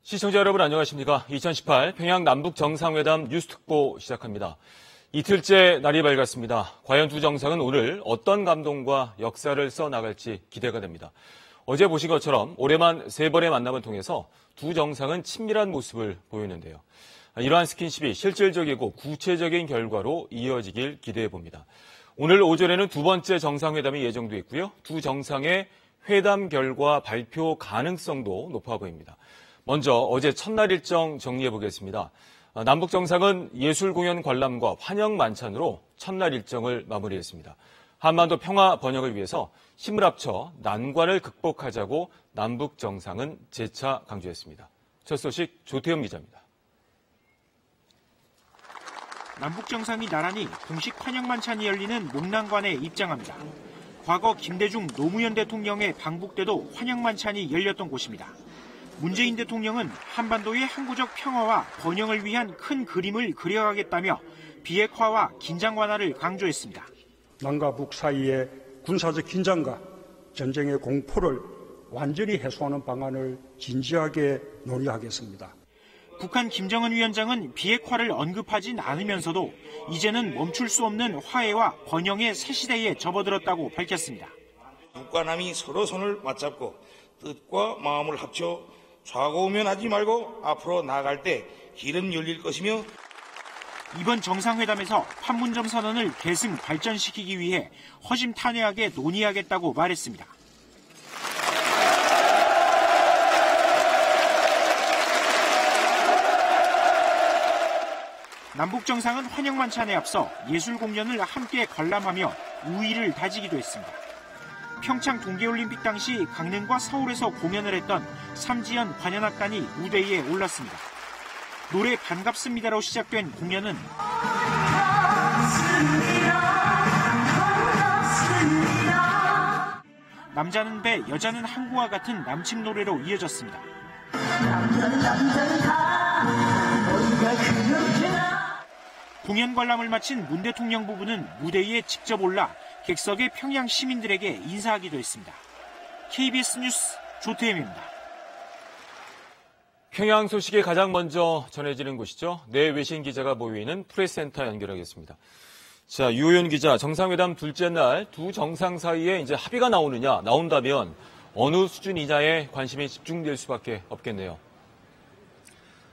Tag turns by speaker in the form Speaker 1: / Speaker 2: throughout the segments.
Speaker 1: 시청자 여러분 안녕하십니까. 2018 평양 남북 정상회담 뉴스특보 시작합니다. 이틀째 날이 밝았습니다. 과연 두 정상은 오늘 어떤 감동과 역사를 써나갈지 기대가 됩니다. 어제 보신 것처럼 올해만 3번의 만남을 통해서 두 정상은 친밀한 모습을 보였는데요. 이러한 스킨십이 실질적이고 구체적인 결과로 이어지길 기대해 봅니다. 오늘 오전에는 두 번째 정상회담이 예정돼 있고요. 두 정상의 회담 결과 발표 가능성도 높아 보입니다. 먼저 어제 첫날 일정 정리해 보겠습니다. 남북 정상은 예술 공연 관람과 환영 만찬으로 첫날 일정을 마무리했습니다. 한반도 평화 번영을 위해서 힘을 합쳐 난관을 극복하자고 남북 정상은 재차 강조했습니다. 첫 소식 조태현 기자입니다.
Speaker 2: 남북 정상이 나란히 공식 환영 만찬이 열리는 목난관에 입장합니다. 과거 김대중 노무현 대통령의 방북 때도 환영 만찬이 열렸던 곳입니다. 문재인 대통령은 한반도의 항구적 평화와 번영을 위한 큰 그림을 그려가겠다며 비핵화와 긴장 완화를 강조했습니다.
Speaker 3: 남과 북 사이의 군사적 긴장과 전쟁의 공포를 완전히 해소하는 방안을 진지하게 논의하겠습니다.
Speaker 2: 북한 김정은 위원장은 비핵화를 언급하진 않으면서도 이제는 멈출 수 없는 화해와 번영의 새 시대에 접어들었다고 밝혔습니다.
Speaker 4: 북과 남이 서로 손을 맞잡고 뜻과 마음을 합쳐 좌고우면하지 말고 앞으로 나아갈 때 길은 열릴 것이며
Speaker 2: 이번 정상회담에서 판문점 선언을 계승 발전시키기 위해 허심탄회하게 논의하겠다고 말했습니다. 남북 정상은 환영 만찬에 앞서 예술 공연을 함께 관람하며 우위를 다지기도 했습니다. 평창 동계올림픽 당시 강릉과 서울에서 공연을 했던 삼지연 관현악단이 무대 위에 올랐습니다. 노래 반갑습니다로 시작된 공연은 남자는 배, 여자는 항구와 같은 남측 노래로 이어졌습니다. 공연 관람을 마친 문 대통령 부부는 무대 위에 직접 올라 객석의 평양 시민들에게 인사하기도 했습니다. KBS 뉴스 조태임입니다.
Speaker 1: 평양 소식이 가장 먼저 전해지는 곳이죠. 내 외신 기자가 모여있는 프레스센터 연결하겠습니다. 자, 유호연 기자, 정상회담 둘째 날 두 정상 사이에 이제 합의가 나온다면 어느 수준이냐에 관심이 집중될 수밖에 없겠네요.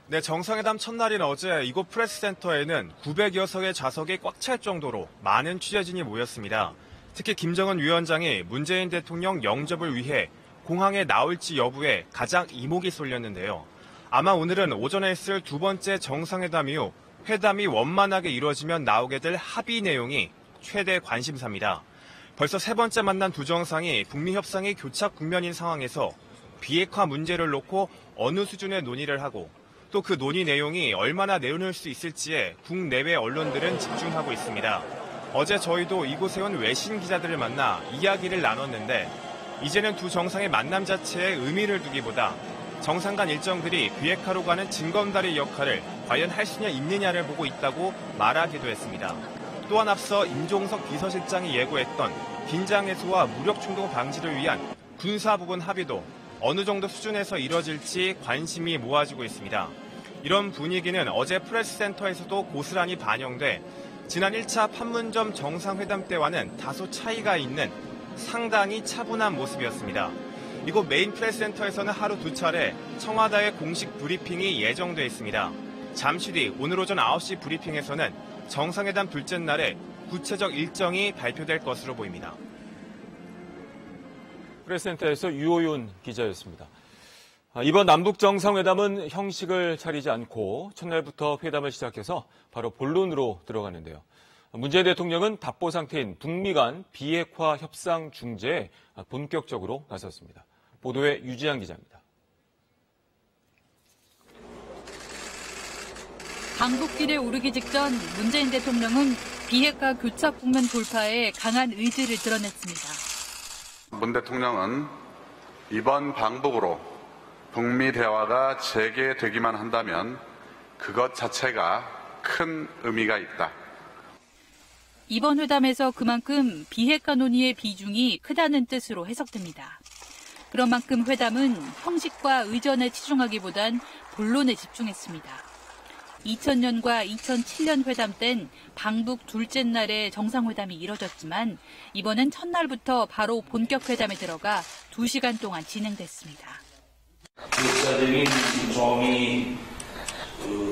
Speaker 5: 네, 정상회담 첫날인 어제 이곳 프레스센터에는 900여 석의 좌석이 꽉 찰 정도로 많은 취재진이 모였습니다. 특히 김정은 위원장이 문재인 대통령 영접을 위해 공항에 나올지 여부에 가장 이목이 쏠렸는데요. 아마 오늘은 오전에 있을 두 번째 정상회담 이후 회담이 원만하게 이루어지면 나오게 될 합의 내용이 최대 관심사입니다. 벌써 세 번째 만난 두 정상이 북미 협상이 교착 국면인 상황에서 비핵화 문제를 놓고 어느 수준의 논의를 하고 또 그 논의 내용이 얼마나 내놓을 수 있을지에 국내외 언론들은 집중하고 있습니다. 어제 저희도 이곳에 온 외신 기자들을 만나 이야기를 나눴는데 이제는 두 정상의 만남 자체에 의미를 두기보다 정상 간 일정들이 비핵화로 가는 징검다리 역할을 과연 할 수 있느냐를 보고 있다고 말하기도 했습니다. 또한 앞서 임종석 비서실장이 예고했던 긴장 해소와 무력 충동 방지를 위한 군사 부분 합의도 어느 정도 수준에서 이뤄질지 관심이 모아지고 있습니다. 이런 분위기는 어제 프레스센터에서도 고스란히 반영돼 지난 1차 판문점 정상회담 때와는 다소 차이가 있는 상당히 차분한 모습이었습니다. 이곳 메인 프레스센터에서는 하루 2차례 청와대의 공식 브리핑이 예정돼 있습니다. 잠시 뒤 오늘 오전 9시 브리핑에서는 정상회담 둘째 날에 구체적 일정이 발표될 것으로 보입니다.
Speaker 1: 프레스센터에서 유호연 기자였습니다. 이번 남북 정상회담은 형식을 차리지 않고 첫날부터 회담을 시작해서 바로 본론으로 들어가는데요. 문재인 대통령은 답보 상태인 북미 간 비핵화 협상 중재에 본격적으로 나섰습니다. 보도에 유지한 기자입니다.
Speaker 6: 방북길에 오르기 직전 문재인 대통령은 비핵화 교착 국면 돌파에 강한 의지를 드러냈습니다.
Speaker 7: 문 대통령은 이번 방북으로 북미 대화가 재개되기만 한다면 그것 자체가 큰 의미가 있다.
Speaker 6: 이번 회담에서 그만큼 비핵화 논의의 비중이 크다는 뜻으로 해석됩니다. 그런 만큼 회담은 형식과 의전에 치중하기보단 본론에 집중했습니다. 2000년과 2007년 회담 땐 방북 둘째 날에 정상회담이 이뤄졌지만 이번엔 첫날부터 바로 본격 회담에 들어가 2시간 동안 진행됐습니다.
Speaker 4: 역사적인 조미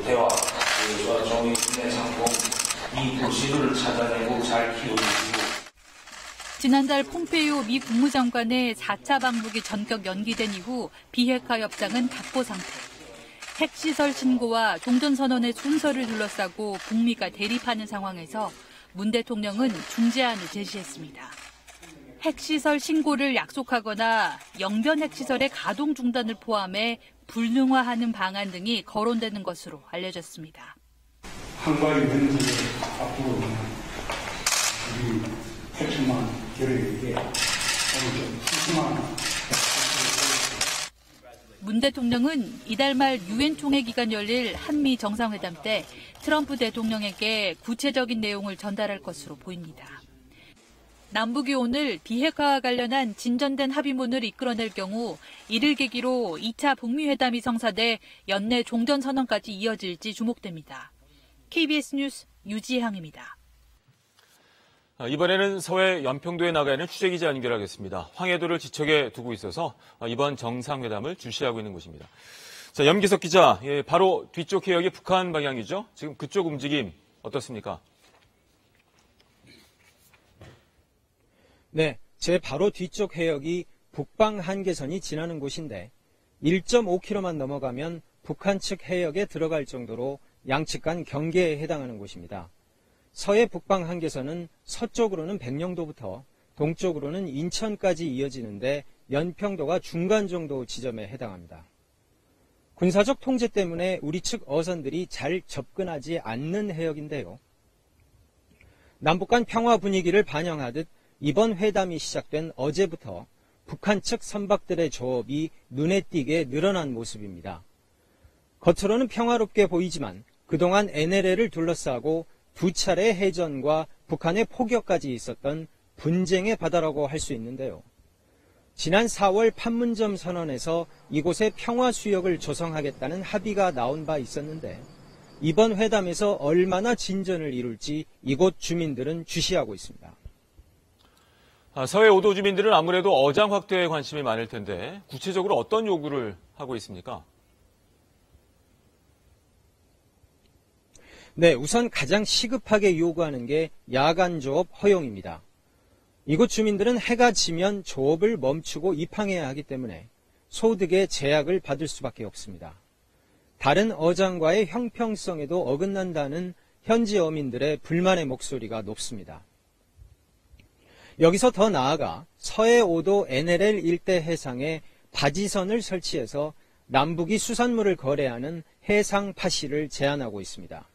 Speaker 4: 대화, 조미 군의 상봉, 이 도시를 찾아내고 잘 키우고
Speaker 6: 지난달 폼페이오 미 국무장관의 4차 방북이 전격 연기된 이후 비핵화 협상은 각보 상태. 핵시설 신고와 종전선언의 순서를 둘러싸고 북미가 대립하는 상황에서 문 대통령은 중재안을 제시했습니다. 핵시설 신고를 약속하거나 영변 핵시설의 가동 중단을 포함해 불능화하는 방안 등이 거론되는 것으로 알려졌습니다.
Speaker 3: 한과의 명제를 앞으로 우리 8천만 결의에게 좀 푸짐한
Speaker 6: 문 대통령은 이달 말 유엔 총회 기간 열릴 한미 정상회담 때 트럼프 대통령에게 구체적인 내용을 전달할 것으로 보입니다. 남북이 오늘 비핵화와 관련한 진전된 합의문을 이끌어낼 경우 이를 계기로 2차 북미 회담이 성사돼 연내 종전선언까지 이어질지 주목됩니다. KBS 뉴스 유지향입니다.
Speaker 1: 이번에는 서해 연평도에 나가 있는 취재기자 연결하겠습니다. 황해도를 지척에 두고 있어서 이번 정상회담을 주시하고 있는 곳입니다. 자, 염기석 기자, 바로 뒤쪽 해역이 북한 방향이죠? 지금 그쪽 움직임 어떻습니까?
Speaker 8: 네, 제 바로 뒤쪽 해역이 북방 한계선이 지나는 곳인데 1.5km만 넘어가면 북한 측 해역에 들어갈 정도로 양측 간 경계에 해당하는 곳입니다. 서해 북방 한계선은 서쪽으로는 백령도부터 동쪽으로는 인천까지 이어지는데 연평도가 중간 정도 지점에 해당합니다. 군사적 통제 때문에 우리 측 어선들이 잘 접근하지 않는 해역인데요. 남북 간 평화 분위기를 반영하듯 이번 회담이 시작된 어제부터 북한 측 선박들의 조업이 눈에 띄게 늘어난 모습입니다. 겉으로는 평화롭게 보이지만 그동안 NLL을 둘러싸고 2차례 해전과 북한의 포격까지 있었던 분쟁의 바다라고 할 수 있는데요. 지난 4월 판문점 선언에서 이곳에 평화 수역을 조성하겠다는 합의가 나온 바 있었는데 이번 회담에서 얼마나 진전을 이룰지 이곳 주민들은 주시하고 있습니다.
Speaker 1: 서해 5도 주민들은 아무래도 어장 확대에 관심이 많을 텐데 구체적으로 어떤 요구를 하고 있습니까?
Speaker 8: 네, 우선 가장 시급하게 요구하는 게 야간 조업 허용입니다. 이곳 주민들은 해가 지면 조업을 멈추고 입항해야 하기 때문에 소득에 제약을 받을 수밖에 없습니다. 다른 어장과의 형평성에도 어긋난다는 현지 어민들의 불만의 목소리가 높습니다. 여기서 더 나아가 서해 5도 NLL 일대 해상에 바지선을 설치해서 남북이 수산물을 거래하는 해상 파시를 제한하고 있습니다.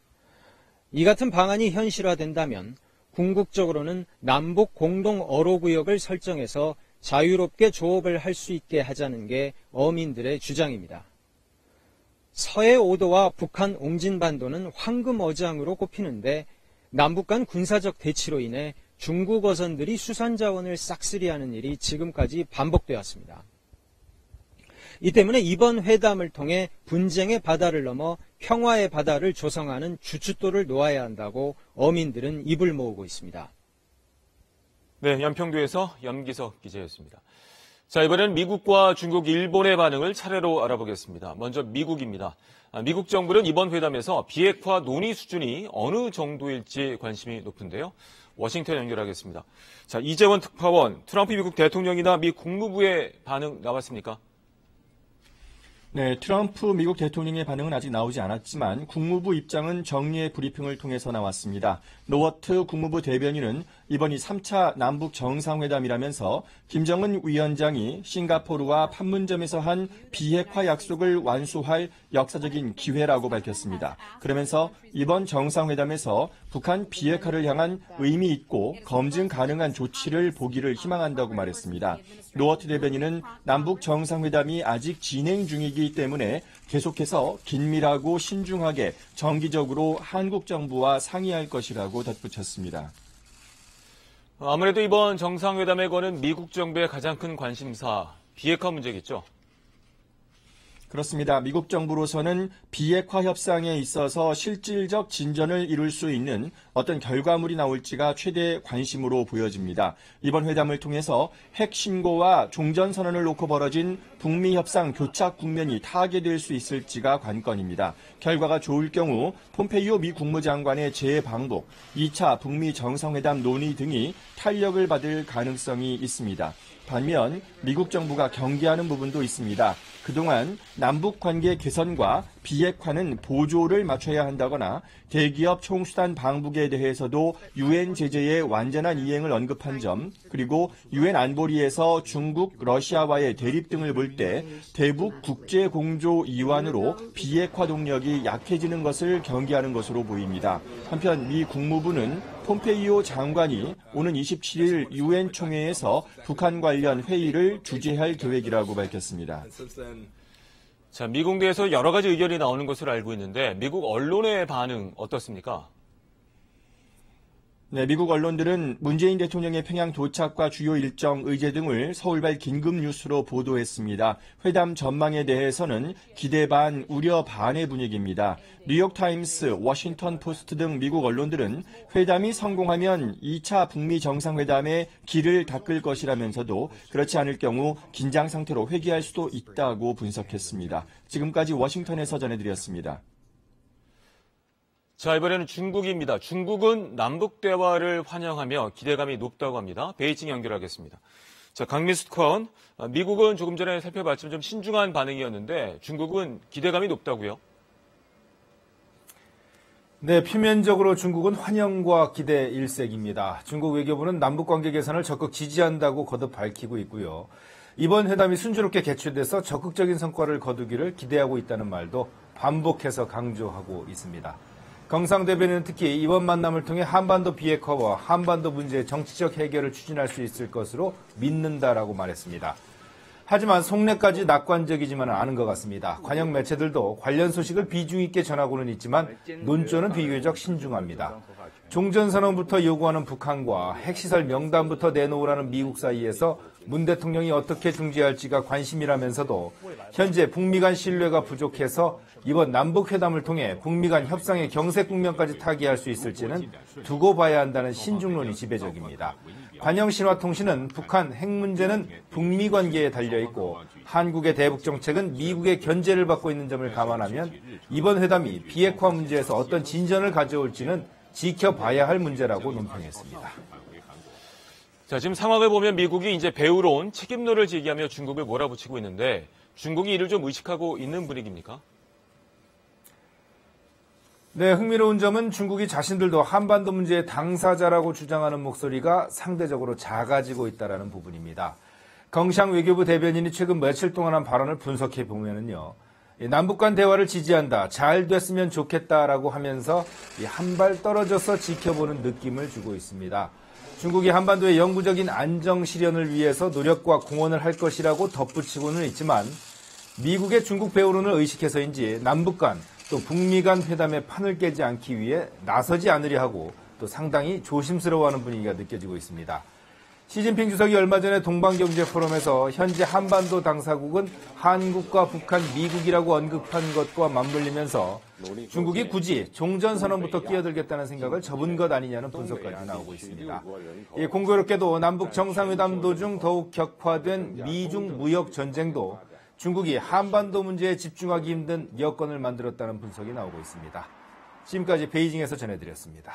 Speaker 8: 이 같은 방안이 현실화된다면 궁극적으로는 남북 공동 어로구역을 설정해서 자유롭게 조업을 할 수 있게 하자는 게 어민들의 주장입니다. 서해 5도와 북한 옹진반도는 황금 어장으로 꼽히는데 남북 간 군사적 대치로 인해 중국 어선들이 수산자원을 싹쓸이하는 일이 지금까지 반복되었습니다. 이 때문에 이번 회담을 통해 분쟁의 바다를 넘어 평화의 바다를 조성하는 주춧돌을 놓아야 한다고 어민들은 입을 모으고 있습니다.
Speaker 1: 네, 연평도에서 염기석 기자였습니다. 자, 이번엔 미국과 중국, 일본의 반응을 차례로 알아보겠습니다. 먼저 미국입니다. 미국 정부는 이번 회담에서 비핵화 논의 수준이 어느 정도일지 관심이 높은데요. 워싱턴 연결하겠습니다. 자, 이재원 특파원, 트럼프 미국 대통령이나 미 국무부의 반응 나왔습니까?
Speaker 9: 네, 트럼프 미국 대통령의 반응은 아직 나오지 않았지만 국무부 입장은 정리의 브리핑을 통해서 나왔습니다. 노워트 국무부 대변인은 이번이 3차 남북 정상회담이라면서 김정은 위원장이 싱가포르와 판문점에서 한 비핵화 약속을 완수할 역사적인 기회라고 밝혔습니다. 그러면서 이번 정상회담에서 북한 비핵화를 향한 의미 있고 검증 가능한 조치를 보기를 희망한다고 말했습니다. 노워트 대변인은 남북 정상회담이 아직 진행 중이기 때문에 계속해서 긴밀하고 신중하게 정기적으로 한국 정부와 상의할 것이라고 덧붙였습니다.
Speaker 1: 아무래도 이번 정상회담에 거는 미국 정부의 가장 큰 관심사, 비핵화 문제겠죠?
Speaker 9: 그렇습니다. 미국 정부로서는 비핵화 협상에 있어서 실질적 진전을 이룰 수 있는 어떤 결과물이 나올지가 최대 관심으로 보여집니다. 이번 회담을 통해서 핵 신고와 종전선언을 놓고 벌어진 북미 협상 교착 국면이 타개될 수 있을지가 관건입니다. 결과가 좋을 경우 폼페이오 미 국무장관의 재방북, 2차 북미 정상회담 논의 등이 탄력을 받을 가능성이 있습니다. 반면 미국 정부가 경계하는 부분도 있습니다. 그동안 남북관계 개선과 비핵화는 보조를 맞춰야 한다거나 대기업 총수단 방북에 대해서도 유엔 제재의 완전한 이행을 언급한 점, 그리고 유엔 안보리에서 중국, 러시아와의 대립 등을 볼 때 대북 국제공조 이완으로 비핵화 동력이 약해지는 것을 경계하는 것으로 보입니다. 한편 미 국무부는 폼페이오 장관이 오는 27일 유엔 총회에서 북한 관련 회의를 주재할 계획이라고 밝혔습니다.
Speaker 1: 자, 미국 내에서 여러 가지 의견이 나오는 것으로 알고 있는데 미국 언론의 반응 어떻습니까?
Speaker 9: 네, 미국 언론들은 문재인 대통령의 평양 도착과 주요 일정, 의제 등을 서울발 긴급뉴스로 보도했습니다. 회담 전망에 대해서는 기대 반, 우려 반의 분위기입니다. 뉴욕타임스, 워싱턴 포스트 등 미국 언론들은 회담이 성공하면 2차 북미 정상회담에 길을 닦을 것이라면서도 그렇지 않을 경우 긴장 상태로 회귀할 수도 있다고 분석했습니다. 지금까지 워싱턴에서 전해드렸습니다.
Speaker 1: 자, 이번에는 중국입니다. 중국은 남북 대화를 환영하며 기대감이 높다고 합니다. 베이징 연결하겠습니다. 자, 강민수 특파원, 미국은 조금 전에 살펴봤지만 좀 신중한 반응이었는데 중국은 기대감이 높다고요?
Speaker 10: 네, 표면적으로 중국은 환영과 기대 일색입니다. 중국 외교부는 남북관계 개선을 적극 지지한다고 거듭 밝히고 있고요. 이번 회담이 순조롭게 개최돼서 적극적인 성과를 거두기를 기대하고 있다는 말도 반복해서 강조하고 있습니다. 경상 대변인은 특히 이번 만남을 통해 한반도 비핵화와 한반도 문제의 정치적 해결을 추진할 수 있을 것으로 믿는다라고 말했습니다. 하지만 속내까지 낙관적이지만은 않은 것 같습니다. 관영 매체들도 관련 소식을 비중 있게 전하고는 있지만 논조는 비교적 신중합니다. 종전선언부터 요구하는 북한과 핵시설 명단부터 내놓으라는 미국 사이에서 문 대통령이 어떻게 중재할지가 관심이라면서도 현재 북미 간 신뢰가 부족해서 이번 남북회담을 통해 북미 간 협상의 경색 국면까지 타개할 수 있을지는 두고 봐야 한다는 신중론이 지배적입니다. 관영신화통신은 북한 핵 문제는 북미 관계에 달려있고 한국의 대북 정책은 미국의 견제를 받고 있는 점을 감안하면 이번 회담이 비핵화 문제에서 어떤 진전을 가져올지는 지켜봐야 할 문제라고 논평했습니다.
Speaker 1: 자, 지금 상황을 보면 미국이 이제 배우로운 책임론을 제기하며 중국을 몰아붙이고 있는데 중국이 이를 좀 의식하고 있는 분위기입니까?
Speaker 10: 네, 흥미로운 점은 중국이 자신들도 한반도 문제의 당사자라고 주장하는 목소리가 상대적으로 작아지고 있다는 부분입니다. 경상 외교부 대변인이 최근 며칠 동안 한 발언을 분석해 보면은요. 남북 간 대화를 지지한다, 잘 됐으면 좋겠다라고 하면서 한 발 떨어져서 지켜보는 느낌을 주고 있습니다. 중국이 한반도의 영구적인 안정 실현을 위해서 노력과 공헌을 할 것이라고 덧붙이고는 있지만 미국의 중국 배후론을 의식해서인지 남북 간 또 북미 간 회담의 판을 깨지 않기 위해 나서지 않으려 하고 또 상당히 조심스러워하는 분위기가 느껴지고 있습니다. 시진핑 주석이 얼마 전에 동방경제포럼에서 현재 한반도 당사국은 한국과 북한, 미국이라고 언급한 것과 맞물리면서 중국이 굳이 종전선언부터 끼어들겠다는 생각을 접은 것 아니냐는 분석까지 나오고 있습니다. 공교롭게도 남북 정상회담 도중 더욱 격화된 미중 무역 전쟁도 중국이 한반도 문제에 집중하기 힘든 여건을 만들었다는 분석이 나오고 있습니다. 지금까지 베이징에서 전해드렸습니다.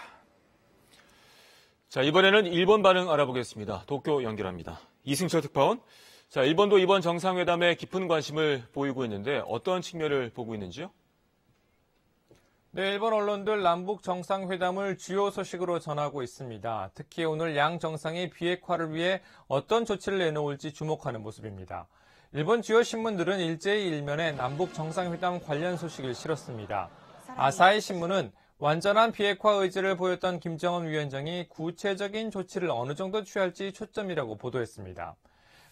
Speaker 1: 자, 이번에는 일본 반응 알아보겠습니다. 도쿄 연결합니다. 이승철 특파원. 자, 일본도 이번 정상회담에 깊은 관심을 보이고 있는데 어떤 측면을 보고 있는지요?
Speaker 11: 네, 일본 언론들 남북 정상회담을 주요 소식으로 전하고 있습니다. 특히 오늘 양 정상이 비핵화를 위해 어떤 조치를 내놓을지 주목하는 모습입니다. 일본 주요 신문들은 일제히 일면에 남북 정상회담 관련 소식을 실었습니다. 아사히 신문은 완전한 비핵화 의지를 보였던 김정은 위원장이 구체적인 조치를 어느 정도 취할지 초점이라고 보도했습니다.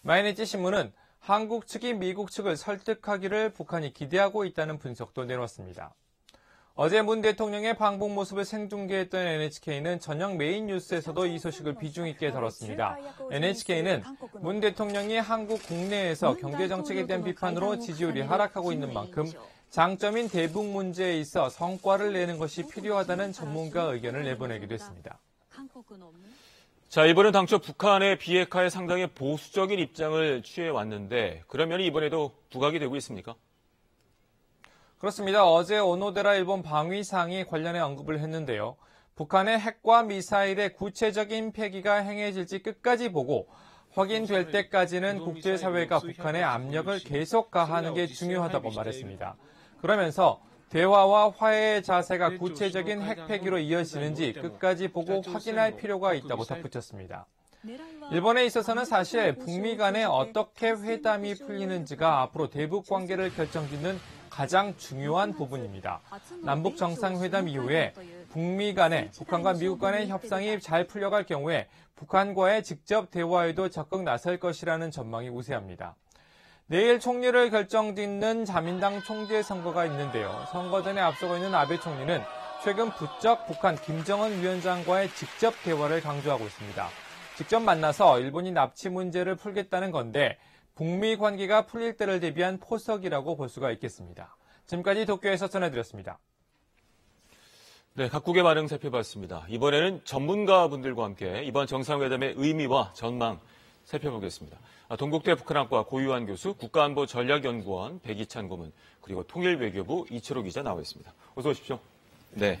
Speaker 11: 마이니치 신문은 한국 측이 미국 측을 설득하기를 북한이 기대하고 있다는 분석도 내놓았습니다. 어제 문 대통령의 방북 모습을 생중계했던 NHK는 저녁 메인 뉴스에서도 이 소식을 비중 있게 다뤘습니다. NHK는 문 대통령이 한국 국내에서 경제정책에 대한 비판으로 지지율이 하락하고 있는 만큼 장점인 대북 문제에 있어 성과를 내는 것이 필요하다는 전문가 의견을 내보내기도 했습니다.
Speaker 1: 자, 이번엔 당초 북한의 비핵화에 상당히 보수적인 입장을 취해왔는데 그러면 이번에도 부각이 되고 있습니까?
Speaker 11: 그렇습니다. 어제 오노데라 일본 방위상이 관련해 언급을 했는데요. 북한의 핵과 미사일의 구체적인 폐기가 행해질지 끝까지 보고 확인될 때까지는 국제사회가 북한의 압력을 계속 가하는 게 중요하다고 말했습니다. 그러면서 대화와 화해의 자세가 구체적인 핵 폐기로 이어지는지 끝까지 보고 확인할 필요가 있다고 덧붙였습니다. 일본에 있어서는 사실 북미 간에 어떻게 회담이 풀리는지가 앞으로 대북 관계를 결정짓는 가장 중요한 부분입니다. 남북 정상회담 이후에 북미 간에 북한과 미국 간의 협상이 잘 풀려갈 경우에 북한과의 직접 대화에도 적극 나설 것이라는 전망이 우세합니다. 내일 총리를 결정짓는 자민당 총재 선거가 있는데요. 선거 전에 앞서고 있는 아베 총리는 최근 부쩍 북한 김정은 위원장과의 직접 대화를 강조하고 있습니다. 직접 만나서 일본이 납치 문제를 풀겠다는 건데 북미 관계가 풀릴 때를 대비한 포석이라고 볼 수가 있겠습니다. 지금까지 도쿄에서 전해드렸습니다.
Speaker 1: 네, 각국의 반응 살펴봤습니다. 이번에는 전문가분들과 함께 이번 정상회담의 의미와 전망 살펴보겠습니다. 동국대 북한학과 고유한 교수, 국가안보전략연구원 백이찬 고문, 그리고 통일외교부 이철호 기자 나와 있습니다. 어서 오십시오. 네.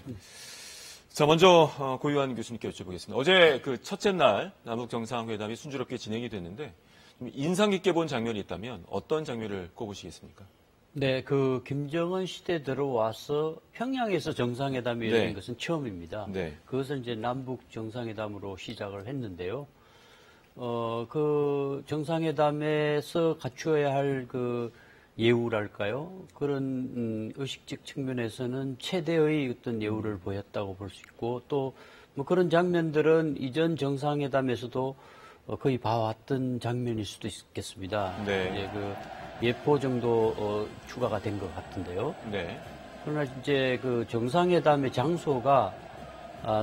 Speaker 1: 자, 먼저 고유한 교수님께 여쭤보겠습니다. 어제 그 첫째 날 남북 정상회담이 순조롭게 진행이 됐는데 인상 깊게 본 장면이 있다면 어떤 장면을 꼽으시겠습니까?
Speaker 12: 네, 그 김정은 시대 들어와서 평양에서 정상회담이 열린
Speaker 1: 네.
Speaker 12: 것은 처음입니다.
Speaker 1: 네.
Speaker 12: 그것은 이제 남북 정상회담으로 시작을 했는데요. 그 정상회담에서 갖추어야 할 그 예우랄까요? 그런 의식적 측면에서는 최대의 어떤 예우를 보였다고 볼 수 있고 또 뭐 그런 장면들은 이전 정상회담에서도 거의 봐왔던 장면일 수도 있겠습니다.
Speaker 1: 네.
Speaker 12: 이제 그 예포 정도 추가가 된 것 같은데요.
Speaker 1: 네.
Speaker 12: 그러나 이제 그 정상회담의 장소가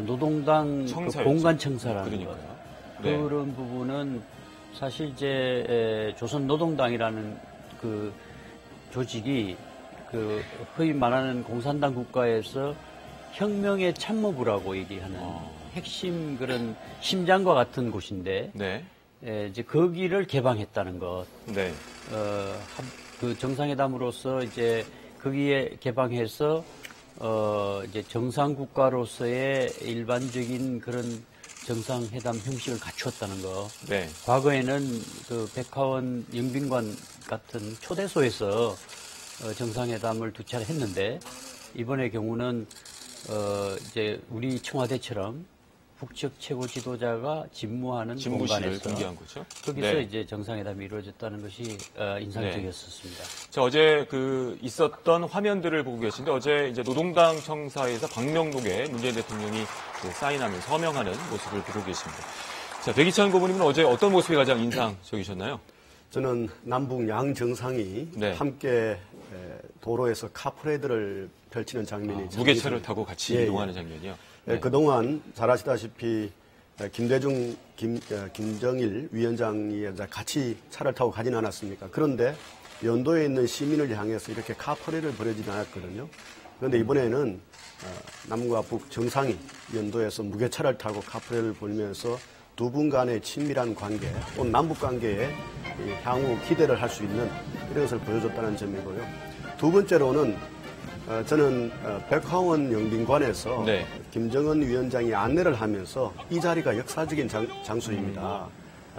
Speaker 12: 노동당 그 공간 청사라는 것.
Speaker 1: 네.
Speaker 12: 그런 부분은 사실 이제 조선 노동당이라는 그 조직이 그 흔히 말하는 공산당 국가에서 혁명의 참모부라고 얘기하는 핵심 그런 심장과 같은 곳인데
Speaker 1: 네.
Speaker 12: 이제 거기를 개방했다는 것.
Speaker 1: 네.
Speaker 12: 그 정상회담으로서 이제 거기에 개방해서 이제 정상 국가로서의 일반적인 그런 정상회담 형식을 갖추었다는 거.
Speaker 1: 네.
Speaker 12: 과거에는 그 백화원 영빈관 같은 초대소에서 정상회담을 두 차례 했는데 이번의 경우는 이제 우리 청와대처럼 북측 최고 지도자가 집무하는 공간에서
Speaker 1: 공개한 거죠.
Speaker 12: 거기서
Speaker 1: 네.
Speaker 12: 이제 정상회담이 이루어졌다는 것이 인상적이었습니다.
Speaker 1: 네. 자, 어제 그 있었던 화면들을 보고 계신데 어제 이제 노동당 청사에서 방명록에 문재인 대통령이 그 사인하면서 서명하는 모습을 보고 계십니다. 자, 백이찬 고문님은 어제 어떤 모습이 가장 인상적이셨나요?
Speaker 13: 저는 남북 양 정상이
Speaker 1: 네.
Speaker 13: 함께 도로에서 카프레이드를 펼치는 장면이
Speaker 1: 무게차를 타고 같이 이동하는 장면이요.
Speaker 13: 네. 그동안 잘 아시다시피 김대중, 김정일 위원장이 같이 차를 타고 가진 않았습니까? 그런데 연도에 있는 시민을 향해서 이렇게 카프레이드를 벌여지지 않았거든요. 그런데 이번에는 남과 북 정상이 연도에서 무게차를 타고 카프레이드를 벌면서 두 분 간의 친밀한 관계, 또 남북 관계에 향후 기대를 할 수 있는 이런 것을 보여줬다는 점이고요. 두 번째로는 저는 백화원 영빈관에서
Speaker 1: 네.
Speaker 13: 김정은 위원장이 안내를 하면서 이 자리가 역사적인 장소입니다.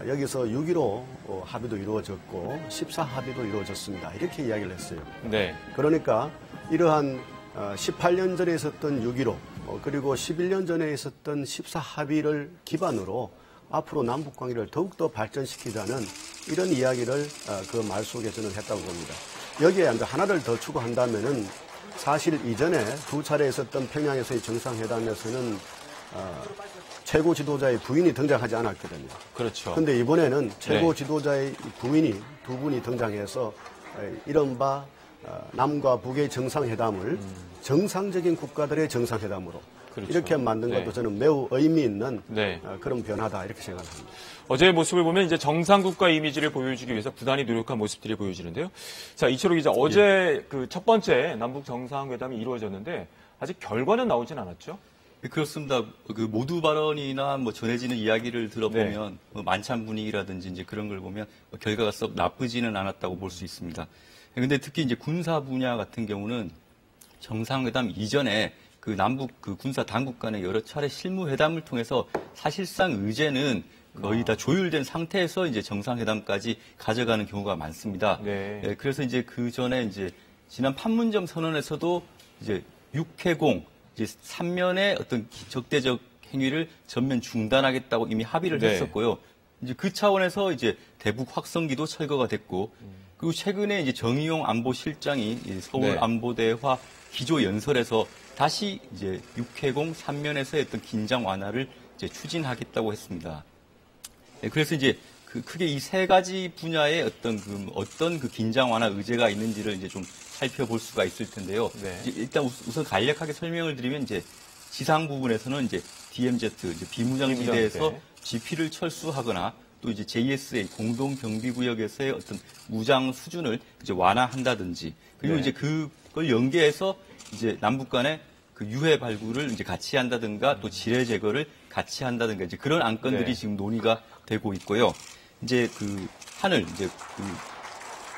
Speaker 13: 여기서 6.15 합의도 이루어졌고 14 합의도 이루어졌습니다. 이렇게 이야기를 했어요.
Speaker 1: 네.
Speaker 13: 그러니까 이러한 18년 전에 있었던 6.15 그리고 11년 전에 있었던 14 합의를 기반으로 앞으로 남북 관계를 더욱더 발전시키자는 이런 이야기를 그 말 속에 저는 했다고 봅니다. 여기에 하나를 더 추가한다면은 사실 이전에 두 차례 있었던 평양에서의 정상회담에서는 최고 지도자의 부인이 등장하지 않았거든요.
Speaker 1: 그렇죠.
Speaker 13: 그런데 이번에는 최고
Speaker 1: 네.
Speaker 13: 지도자의 부인이 두 분이 등장해서 이른바 남과 북의 정상회담을 정상적인 국가들의 정상회담으로
Speaker 1: 그렇죠.
Speaker 13: 이렇게 만든 것도
Speaker 1: 네.
Speaker 13: 저는 매우 의미 있는
Speaker 1: 네.
Speaker 13: 그런 변화다 이렇게 생각합니다.
Speaker 1: 어제의 모습을 보면 이제 정상국가 이미지를 보여주기 위해서 부단히 노력한 모습들이 보여지는데요. 자, 이철호 기자, 어제 그 첫 번째 남북 정상회담이 이루어졌는데 아직 결과는 나오진 않았죠?
Speaker 14: 그렇습니다. 그 모두 발언이나 뭐 전해지는 이야기를 들어보면 뭐 만찬 분위기라든지 이제 그런 걸 보면 결과가 썩 나쁘지는 않았다고 볼 수 있습니다. 근데 특히 이제 군사 분야 같은 경우는 정상회담 이전에 그 남북 그 군사 당국 간의 여러 차례 실무회담을 통해서 사실상 의제는 거의 다 조율된 상태에서 이제 정상회담까지 가져가는 경우가 많습니다.
Speaker 1: 네.
Speaker 14: 그래서 이제 그 전에 이제 지난 판문점 선언에서도 이제 육해공 이제 3면의 어떤 적대적 행위를 전면 중단하겠다고 이미 합의를
Speaker 1: 네.
Speaker 14: 했었고요. 이제 그 차원에서 이제 대북 확성기도 철거가 됐고, 그리고 최근에 이제 정의용 안보실장이 서울
Speaker 1: 네.
Speaker 14: 안보대화 기조 연설에서 다시 이제 육해공 3면에서의 어떤 긴장 완화를 이제 추진하겠다고 했습니다. 네, 그래서 이제 그 크게 이 세 가지 분야의 어떤 그 긴장 완화 의제가 있는지를 이제 좀 살펴볼 수가 있을 텐데요.
Speaker 1: 네.
Speaker 14: 이제 일단 우선 간략하게 설명을 드리면 이제 지상 부분에서는 이제 DMZ 이제 비무장지대에서 GP를 철수하거나 또 이제 JSA 공동 경비구역에서의 어떤 무장 수준을 이제 완화한다든지 그리고
Speaker 1: 네.
Speaker 14: 이제 그걸 연계해서 이제 남북 간의 그 유해 발굴을 이제 같이 한다든가 또 지뢰 제거를 같이 한다든가 이제 그런 안건들이
Speaker 1: 네.
Speaker 14: 지금 논의가 되고 있고요. 이제 그 하늘 이제 그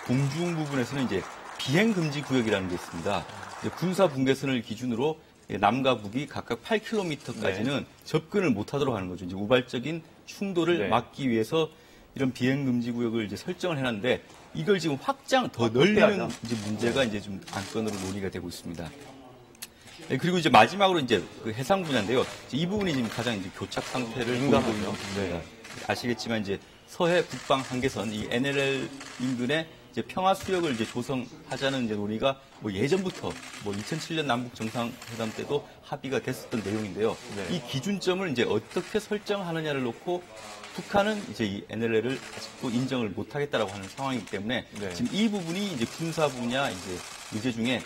Speaker 14: 동중 부분에서는 이제 비행 금지 구역이라는 게 있습니다. 이제 군사 분계선을 기준으로 남과 북이 각각 8km까지는
Speaker 1: 네.
Speaker 14: 접근을 못하도록 하는 거죠. 이제 우발적인 충돌을
Speaker 1: 네.
Speaker 14: 막기 위해서 이런 비행 금지 구역을 이제 설정을 해놨는데 이걸 지금 더 넓히는 이제 문제가 이제 좀 안건으로 논의가 되고 있습니다. 그리고 이제 마지막으로 이제 그 해상 분야인데요. 이 부분이 지금 가장 이제 교착 상태를 보이고 있는 부분입니다. 아시겠지만 이제 서해 북방 한계선 이 NLL 인근에 이제 평화 수역을 이제 조성하자는 이제 논의가 뭐 예전부터 뭐 2007년 남북 정상회담 때도 합의가 됐었던 내용인데요.
Speaker 1: 네.
Speaker 14: 이 기준점을 이제 어떻게 설정하느냐를 놓고 북한은 이제 이 NLL을 아직도 인정을 못하겠다라고 하는 상황이기 때문에
Speaker 1: 네.
Speaker 14: 지금 이 부분이 이제 군사 분야 이제 의제 중에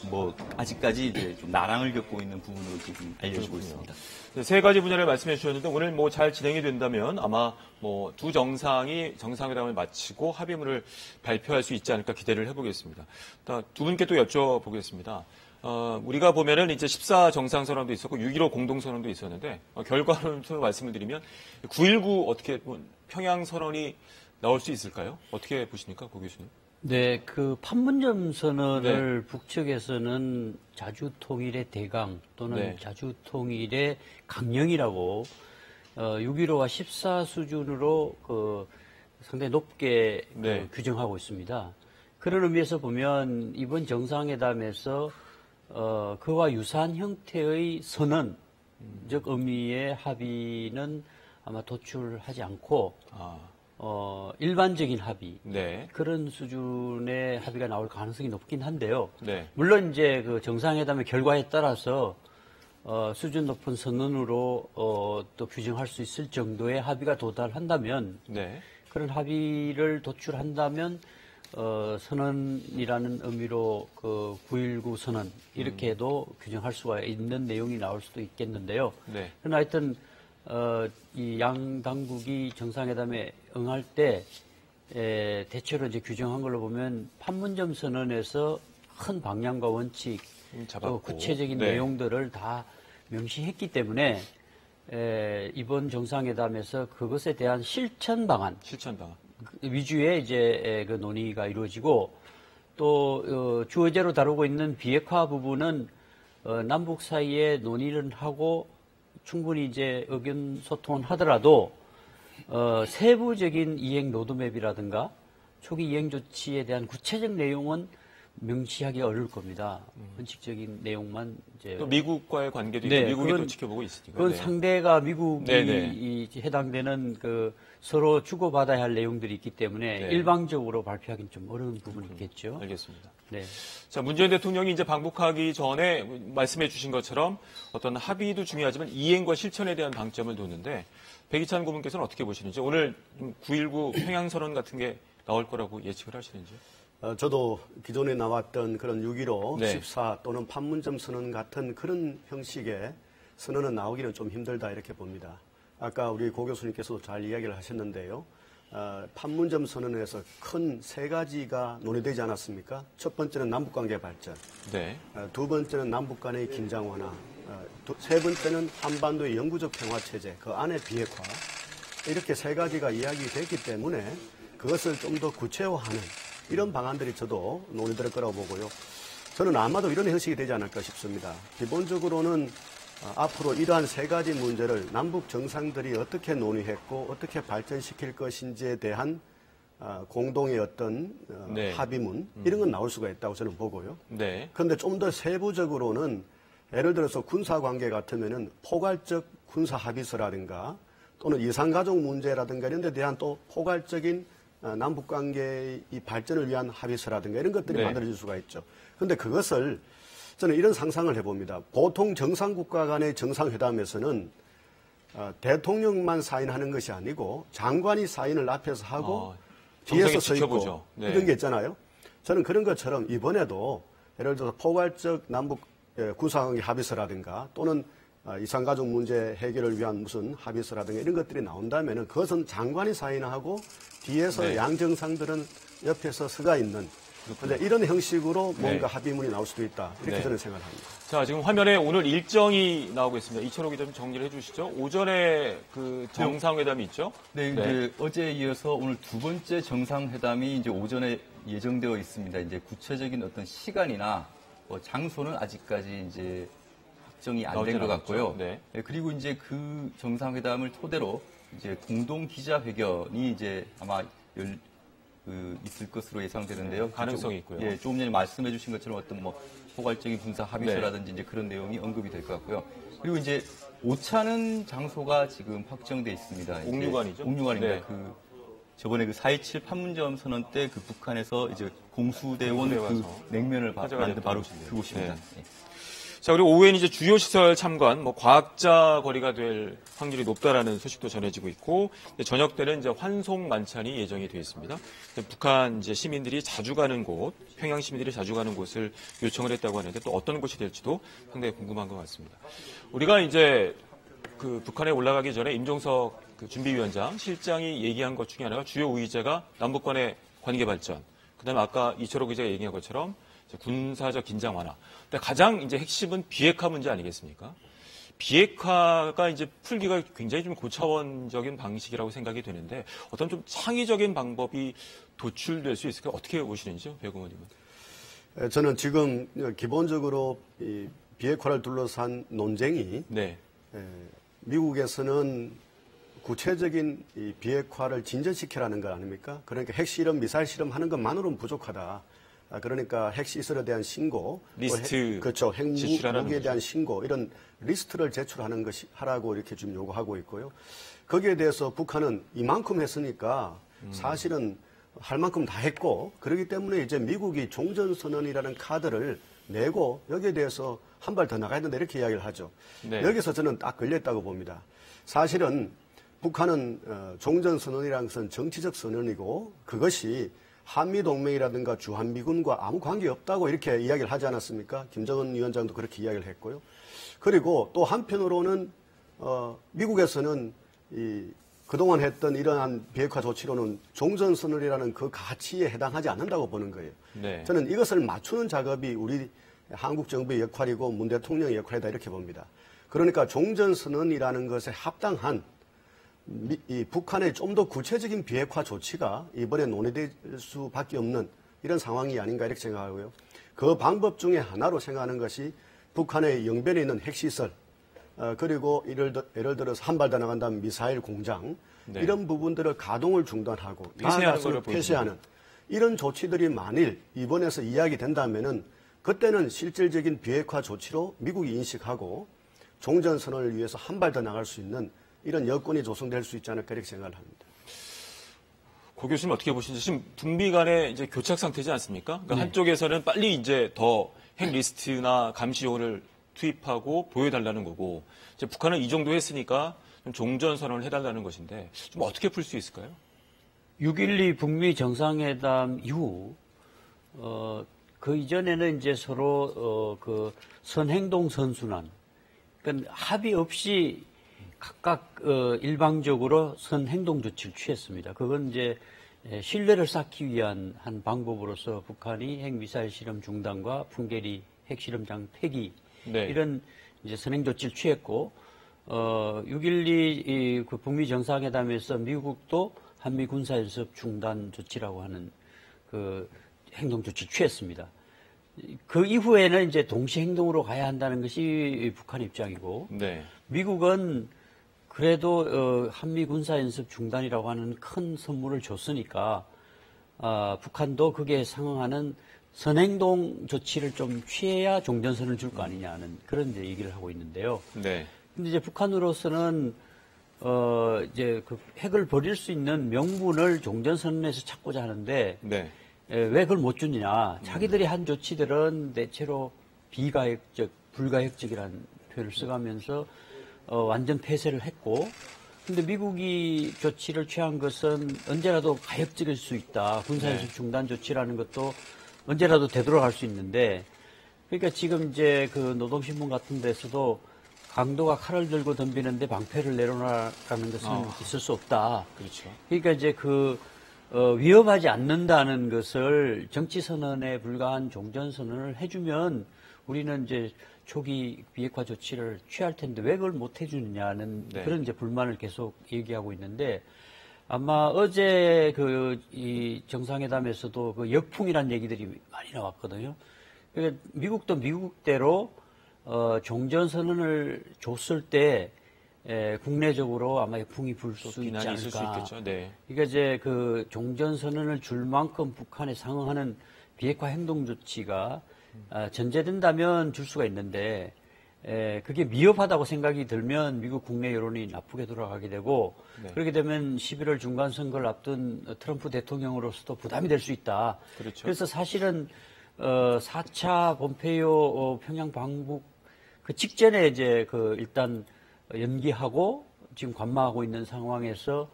Speaker 14: 뭐 아직까지 이제 좀 난항을 겪고 있는 부분으로 지금 알려지고 있습니다.
Speaker 1: 세 가지 분야를 말씀해 주셨는데 오늘 뭐 잘 진행이 된다면 아마 뭐 두 정상이 정상회담을 마치고 합의문을 발표할 수 있지 않을까 기대를 해보겠습니다. 두 분께 또 여쭤보겠습니다. 우리가 보면은 이제 14 정상선언도 있었고 6.15 공동선언도 있었는데 결과를 말씀을 드리면 9.19 어떻게 평양 선언이 나올 수 있을까요? 어떻게 보십니까, 고 교수님?
Speaker 12: 네, 그 판문점 선언을 북측에서는 자주통일의 대강 또는 자주통일의 강령이라고 6.15와 14 수준으로 그 상당히 높게 규정하고 있습니다. 그런 의미에서 보면 이번 정상회담에서 그와 유사한 형태의 선언적 의미의 합의는 아마 도출하지 않고 일반적인 합의 그런 수준의 합의가 나올 가능성이 높긴 한데요. 물론 이제 그 정상회담의 결과에 따라서 수준 높은 선언으로 또 규정할 수 있을 정도의 합의가 도달한다면 그런 합의를 도출한다면 선언이라는 의미로 그 9.19 선언 이렇게도 규정할 수가 있는 내용이 나올 수도 있겠는데요. 그러나 하여튼 이 양 당국이 정상회담에 응할 때 대체로 이제 규정한 걸로 보면 판문점 선언에서 큰 방향과 원칙, 또 구체적인 내용들을 다 명시했기 때문에 이번 정상회담에서 그것에 대한 실천 방안 위주의 이제 그 논의가 이루어지고 또 주어제로 다루고 있는 비핵화 부분은 남북 사이에 논의를 하고 충분히 이제 의견 소통을 하더라도 세부적인 이행 로드맵이라든가 초기 이행 조치에 대한 구체적 내용은 명시하기 어려울 겁니다. 원칙적인 내용만 이제
Speaker 1: 또 미국과의 관계도 있고 미국이 또 지켜보고 있으니까.
Speaker 12: 그건 상대가 미국이 해당되는 그 서로 주고받아야 할 내용들이 있기 때문에 일방적으로 발표하기는 좀 어려운 부분이 있겠죠.
Speaker 1: 알겠습니다.
Speaker 12: 네.
Speaker 1: 자, 문재인 대통령이 이제 방북하기 전에 말씀해 주신 것처럼 어떤 합의도 중요하지만 이행과 실천에 대한 방점을 뒀는데 백이찬 고문께서는 어떻게 보시는지 오늘 9.19 평양선언 같은 게 나올 거라고 예측을 하시는지?
Speaker 13: 저도 기존에 나왔던 그런 6.15,
Speaker 1: 네.
Speaker 13: 14 또는 판문점 선언 같은 그런 형식의 선언은 나오기는 좀 힘들다 이렇게 봅니다. 아까 우리 고 교수님께서도 잘 이야기를 하셨는데요. 판문점 선언에서 큰 세 가지가 논의되지 않았습니까? 첫 번째는 남북관계 발전,
Speaker 1: 네.
Speaker 13: 두 번째는 남북 간의 긴장 완화, 세 번째는 한반도의 영구적 평화 체제, 그 안에 비핵화, 이렇게 세 가지가 이야기됐기 때문에 그것을 좀 더 구체화하는 이런 방안들이 저도 논의될 거라고 보고요. 저는 아마도 이런 형식이 되지 않을까 싶습니다. 기본적으로는 앞으로 이러한 세 가지 문제를 남북 정상들이 어떻게 논의했고 어떻게 발전시킬 것인지에 대한 공동의 어떤
Speaker 1: 네.
Speaker 13: 합의문 이런 건 나올 수가 있다고 저는 보고요.
Speaker 1: 네.
Speaker 13: 그런데 좀 더 세부적으로는 예를 들어서 군사관계 같으면은 포괄적 군사 합의서라든가 또는 이산가족 문제라든가 이런 데 대한 또 포괄적인 남북관계의 이 발전을 위한 합의서라든가 이런 것들이
Speaker 1: 네.
Speaker 13: 만들어질 수가 있죠. 그런데 그것을 저는 이런 상상을 해봅니다. 보통 정상국가 간의 정상회담에서는 대통령만 사인하는 것이 아니고 장관이 사인을 앞에서 하고 뒤에서 서 있고
Speaker 1: 네.
Speaker 13: 이런 게 있잖아요. 저는 그런 것처럼 이번에도 예를 들어서 포괄적 남북 군사관계 합의서라든가 또는 이산가족 문제 해결을 위한 무슨 합의서라든가 이런 것들이 나온다면은 그것은 장관이 사인하고 뒤에서
Speaker 1: 네.
Speaker 13: 양 정상들은 옆에서 서가 있는 그런데 이런 형식으로 뭔가
Speaker 1: 네.
Speaker 13: 합의문이 나올 수도 있다 이렇게
Speaker 1: 네.
Speaker 13: 저는 생각을 합니다.
Speaker 1: 자, 지금 화면에 오늘 일정이 나오고 있습니다. 이철호 기자 좀 정리를 해주시죠. 오전에 그 정상회담이 있죠?
Speaker 14: 네, 이제 어제에 이어서 오늘 두 번째 정상회담이 이제 오전에 예정되어 있습니다. 이제 구체적인 어떤 시간이나 장소는 아직까지 이제 확정이 안 된 것 같고요.
Speaker 1: 네.
Speaker 14: 네, 그리고 이제 그 정상회담을 토대로 이제 공동 기자회견이 이제 아마 있을 것으로 예상되는데요.
Speaker 1: 네, 가능성이 있고요.
Speaker 14: 예, 조금 전에 말씀해주신 것처럼 어떤 뭐 포괄적인 군사 합의서라든지 이제 그런 내용이 언급이 될 것 같고요. 그리고 이제 오차는 장소가 지금 확정돼 있습니다.
Speaker 1: 옥류관이죠?
Speaker 14: 옥류관입니다.
Speaker 1: 네.
Speaker 14: 저번에 그 4.27 판문점 선언 때 그 북한에서 이제 공수대원 그 냉면을 만든 바로 그곳입니다.
Speaker 1: 네. 자, 그리고 오후에는 이제 주요 시설 참관, 과학자 거리가 될 확률이 높다라는 소식도 전해지고 있고, 저녁 때는 이제 환송 만찬이 예정이 되어 있습니다. 북한 이제 시민들이 자주 가는 곳, 평양 시민들이 자주 가는 곳을 요청을 했다고 하는데 또 어떤 곳이 될지도 상당히 궁금한 것 같습니다. 우리가 이제 그 북한에 올라가기 전에 임종석 그 준비위원장 실장이 얘기한 것 중에 하나가 주요 의제가 남북 간의 관계 발전, 그다음에 아까 이철호 기자가 얘기한 것처럼 군사적 긴장 완화. 근데 가장 이제 핵심은 비핵화 문제 아니겠습니까? 비핵화가 이제 풀기가 굉장히 좀 고차원적인 방식이라고 생각이 되는데 어떤 좀 창의적인 방법이 도출될 수 있을까요? 어떻게 보시는지요, 배 의원님은?
Speaker 13: 저는 지금 기본적으로 이 비핵화를 둘러싼 논쟁이
Speaker 1: 네.
Speaker 13: 미국에서는 구체적인 이 비핵화를 진전시키라는 것 아닙니까? 그러니까 핵실험, 미사일 실험하는 것만으로는 부족하다. 그러니까 핵시설에 대한 신고,
Speaker 1: 리스트
Speaker 13: 그렇죠. 핵무기에 대한 신고 이런 리스트를 제출하는 것이 하라고 이렇게 지금 요구하고 있고요. 거기에 대해서 북한은 이만큼 했으니까 사실은 할 만큼 다 했고 그렇기 때문에 이제 미국이 종전선언이라는 카드를 내고 여기에 대해서 한 발 더 나가야 된다 이렇게 이야기를 하죠.
Speaker 1: 네.
Speaker 13: 여기서 저는 딱 걸렸다고 봅니다. 사실은 북한은 종전선언이라는 것은 정치적 선언이고 그것이 한미동맹이라든가 주한미군과 아무 관계없다고 이렇게 이야기를 하지 않았습니까? 김정은 위원장도 그렇게 이야기를 했고요. 그리고 또 한편으로는 미국에서는 그동안 했던 이러한 비핵화 조치로는 종전선언이라는 그 가치에 해당하지 않는다고 보는 거예요.
Speaker 1: 네.
Speaker 13: 저는 이것을 맞추는 작업이 우리 한국 정부의 역할이고 문 대통령의 역할이다 이렇게 봅니다. 그러니까 종전선언이라는 것에 합당한 이 북한의 좀 더 구체적인 비핵화 조치가 이번에 논의될 수밖에 없는 이런 상황이 아닌가 이렇게 생각하고요. 그 방법 중에 하나로 생각하는 것이 북한의 영변에 있는 핵시설 그리고 예를 들어서 한 발 더 나간다면 미사일 공장
Speaker 1: 네.
Speaker 13: 이런 부분들을 가동을 중단하고
Speaker 1: 폐쇄하는
Speaker 13: 폐쇄하는 이런 조치들이 만일 이번에서 이야기된다면은 그때는 실질적인 비핵화 조치로 미국이 인식하고 종전선언을 위해서 한 발 더 나갈 수 있는 이런 여건이 조성될 수 있지 않을까 이렇게 생각을 합니다.
Speaker 1: 고 교수님 어떻게 보시는지 지금 북미 간에 이제 교착 상태지 않습니까? 그러니까
Speaker 12: 네.
Speaker 1: 한쪽에서는 빨리 이제 더 핵 리스트나 감시 요원을 투입하고 보여달라는 거고 이제 북한은 이 정도 했으니까 좀 종전 선언을 해달라는 것인데 좀 어떻게 풀 수 있을까요?
Speaker 12: 6.12 북미 정상회담 이후 그 이전에는 이제 서로 그 선행동 선순환, 그러니까 합의 없이 각각 일방적으로 선행동 조치를 취했습니다. 그건 이제 신뢰를 쌓기 위한 한 방법으로서 북한이 핵미사일 실험 중단과 풍계리 핵실험장 폐기 이런 이제 선행 조치를 취했고 6.12 그 북미 정상회담에서 미국도 한미 군사연습 중단 조치라고 하는 그 행동 조치를 취했습니다. 그 이후에는 이제 동시 행동으로 가야 한다는 것이 북한 입장이고 미국은 그래도 한미 군사연습 중단이라고 하는 큰 선물을 줬으니까 북한도 그게 상응하는 선행동 조치를 좀 취해야 종전선을 줄 거 아니냐는 그런 이제 얘기를 하고 있는데요. 근데 이제 북한으로서는 이제 그 핵을 버릴 수 있는 명분을 종전선언에서 찾고자 하는데 왜 그걸 못 주느냐? 자기들이 한 조치들은 대체로 비가역적, 불가역적이라는 표현을 써가면서 완전 폐쇄를 했고, 근데 미국이 조치를 취한 것은 언제라도 가역적일 수 있다. 군사연습 중단 조치라는 것도 언제라도 되돌아갈 수 있는데, 그러니까 지금 이제 그 노동신문 같은 데서도 강도가 칼을 들고 덤비는데 방패를 내려놔라는 것은 있을 수 없다. 그러니까 이제 위협하지 않는다는 것을 정치선언에 불과한 종전선언을 해주면 우리는 이제 초기 비핵화 조치를 취할 텐데 왜 그걸 못 해주느냐는 그런 이제 불만을 계속 얘기하고 있는데 아마 어제 이 정상회담에서도 그 역풍이라는 얘기들이 많이 나왔거든요. 그러니까 미국도 미국대로 종전선언을 줬을 때 국내적으로 아마 역풍이 불 수 있지 않을까. 있을 수 있겠죠. 그러니까 이제 그 종전선언을 줄 만큼 북한에 상응하는 비핵화 행동 조치가 전제된다면 줄 수가 있는데 그게 미흡하다고 생각이 들면 미국 국내 여론이 나쁘게 돌아가게 되고 그렇게 되면 11월 중간선거를 앞둔 트럼프 대통령으로서도 부담이 될 수 있다. 그래서 사실은 4차 폼페이오 평양 방북 그 직전에 이제 일단 연기하고 지금 관망하고 있는 상황에서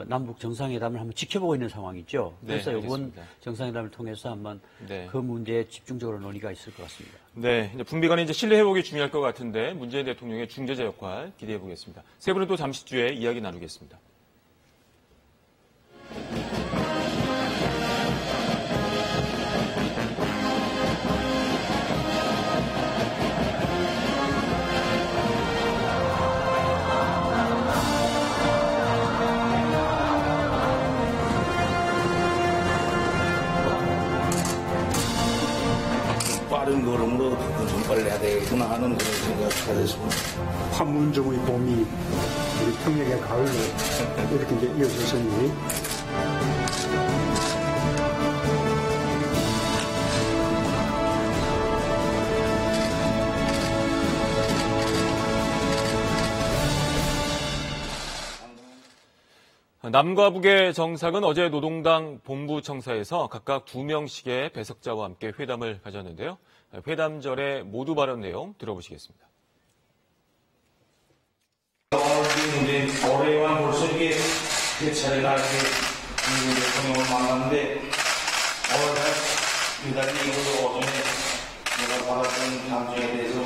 Speaker 12: 남북 정상회담을 한번 지켜보고 있는 상황이죠. 그래서 이번 정상회담을 통해서 한번 그 문제에 집중적으로 논의가 있을 것 같습니다.
Speaker 1: 이제 북미 간의 이제 신뢰 회복이 중요할 것 같은데 문재인 대통령의 중재자 역할 기대해 보겠습니다. 세 분은 또 잠시 뒤에 이야기 나누겠습니다.
Speaker 4: 빠른 걸음으로 정발을 해야 되겠구나 하는 그런 생각이 됐습니다.
Speaker 3: 판문점의 봄이 우리 평양의 가을로 이렇게 이제 이어졌으니
Speaker 1: 남과 북의 정상은 어제 노동당 본부청사에서 각각 2명씩의 배석자와 함께 회담을 가졌는데요. 회담 전에 모두 발언 내용 들어보시겠습니다.
Speaker 4: 오늘 올해와 벌써 이게 세 차례나 이렇게 대통령을 만났는데 오늘 이달이 이거 오전에 내가 받았던 감정에 대해서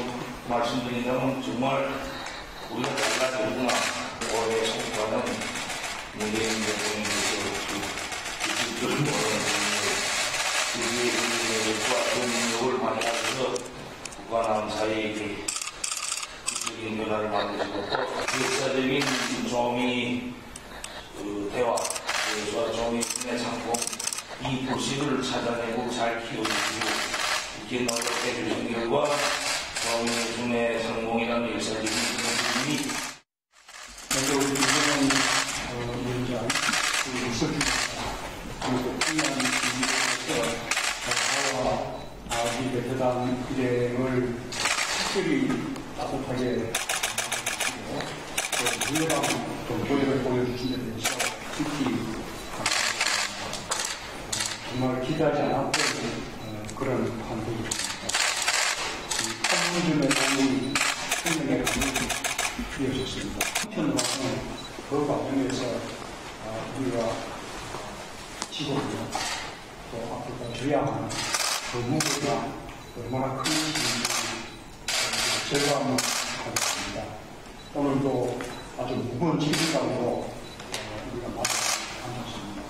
Speaker 4: 말씀드린다면 정말 우리가 달라지구나. 올해 성과는 문재인 대통령께서 그런 능력을 많이 하셔서 북과 남 사이에 적인 변화를 만드시고 역사적인 조미 대화, 조미의 상품 이 도시를 찾아내고 잘 키워주시고 이렇게 노력해 주신 결과 조미의 성공이라는 역사적인 부분이
Speaker 3: 먼저 우리 김정은 위원장 그리고 평양 지지에서 이 회담 일행을 특별히 따뜻하게 하시고 물레방 동포를 보여주신 데 대해서 특히 정말 기대하지 않았던 그런 한국입니다. 판문점의 도움이 생명의 감동이 이어졌습니다. 한편으로는 그 과정에서 우리가 지구를 또 또 앞으로 져야만 그 무게가 얼마나 큰지 절감을 하겠습니다. 오늘도 아주 무거운 책임감으로 우리가 맞았습니다.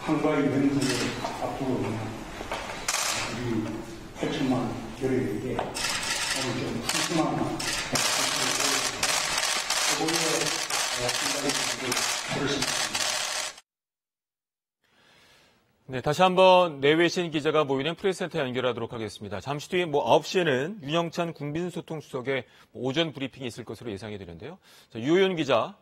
Speaker 3: 한가위 명성을 앞두고 있는 우리 8천만 교회에게 오늘 좀 푸짐한 최고의 한가위 하겠습니다.
Speaker 1: 네, 다시 한번 내외신 기자가 모이는 프레스센터 연결하도록 하겠습니다. 잠시 뒤에 9시에는 윤영찬 국민소통수석의 오전 브리핑이 있을 것으로 예상이 되는데요. 자, 유효연 기자,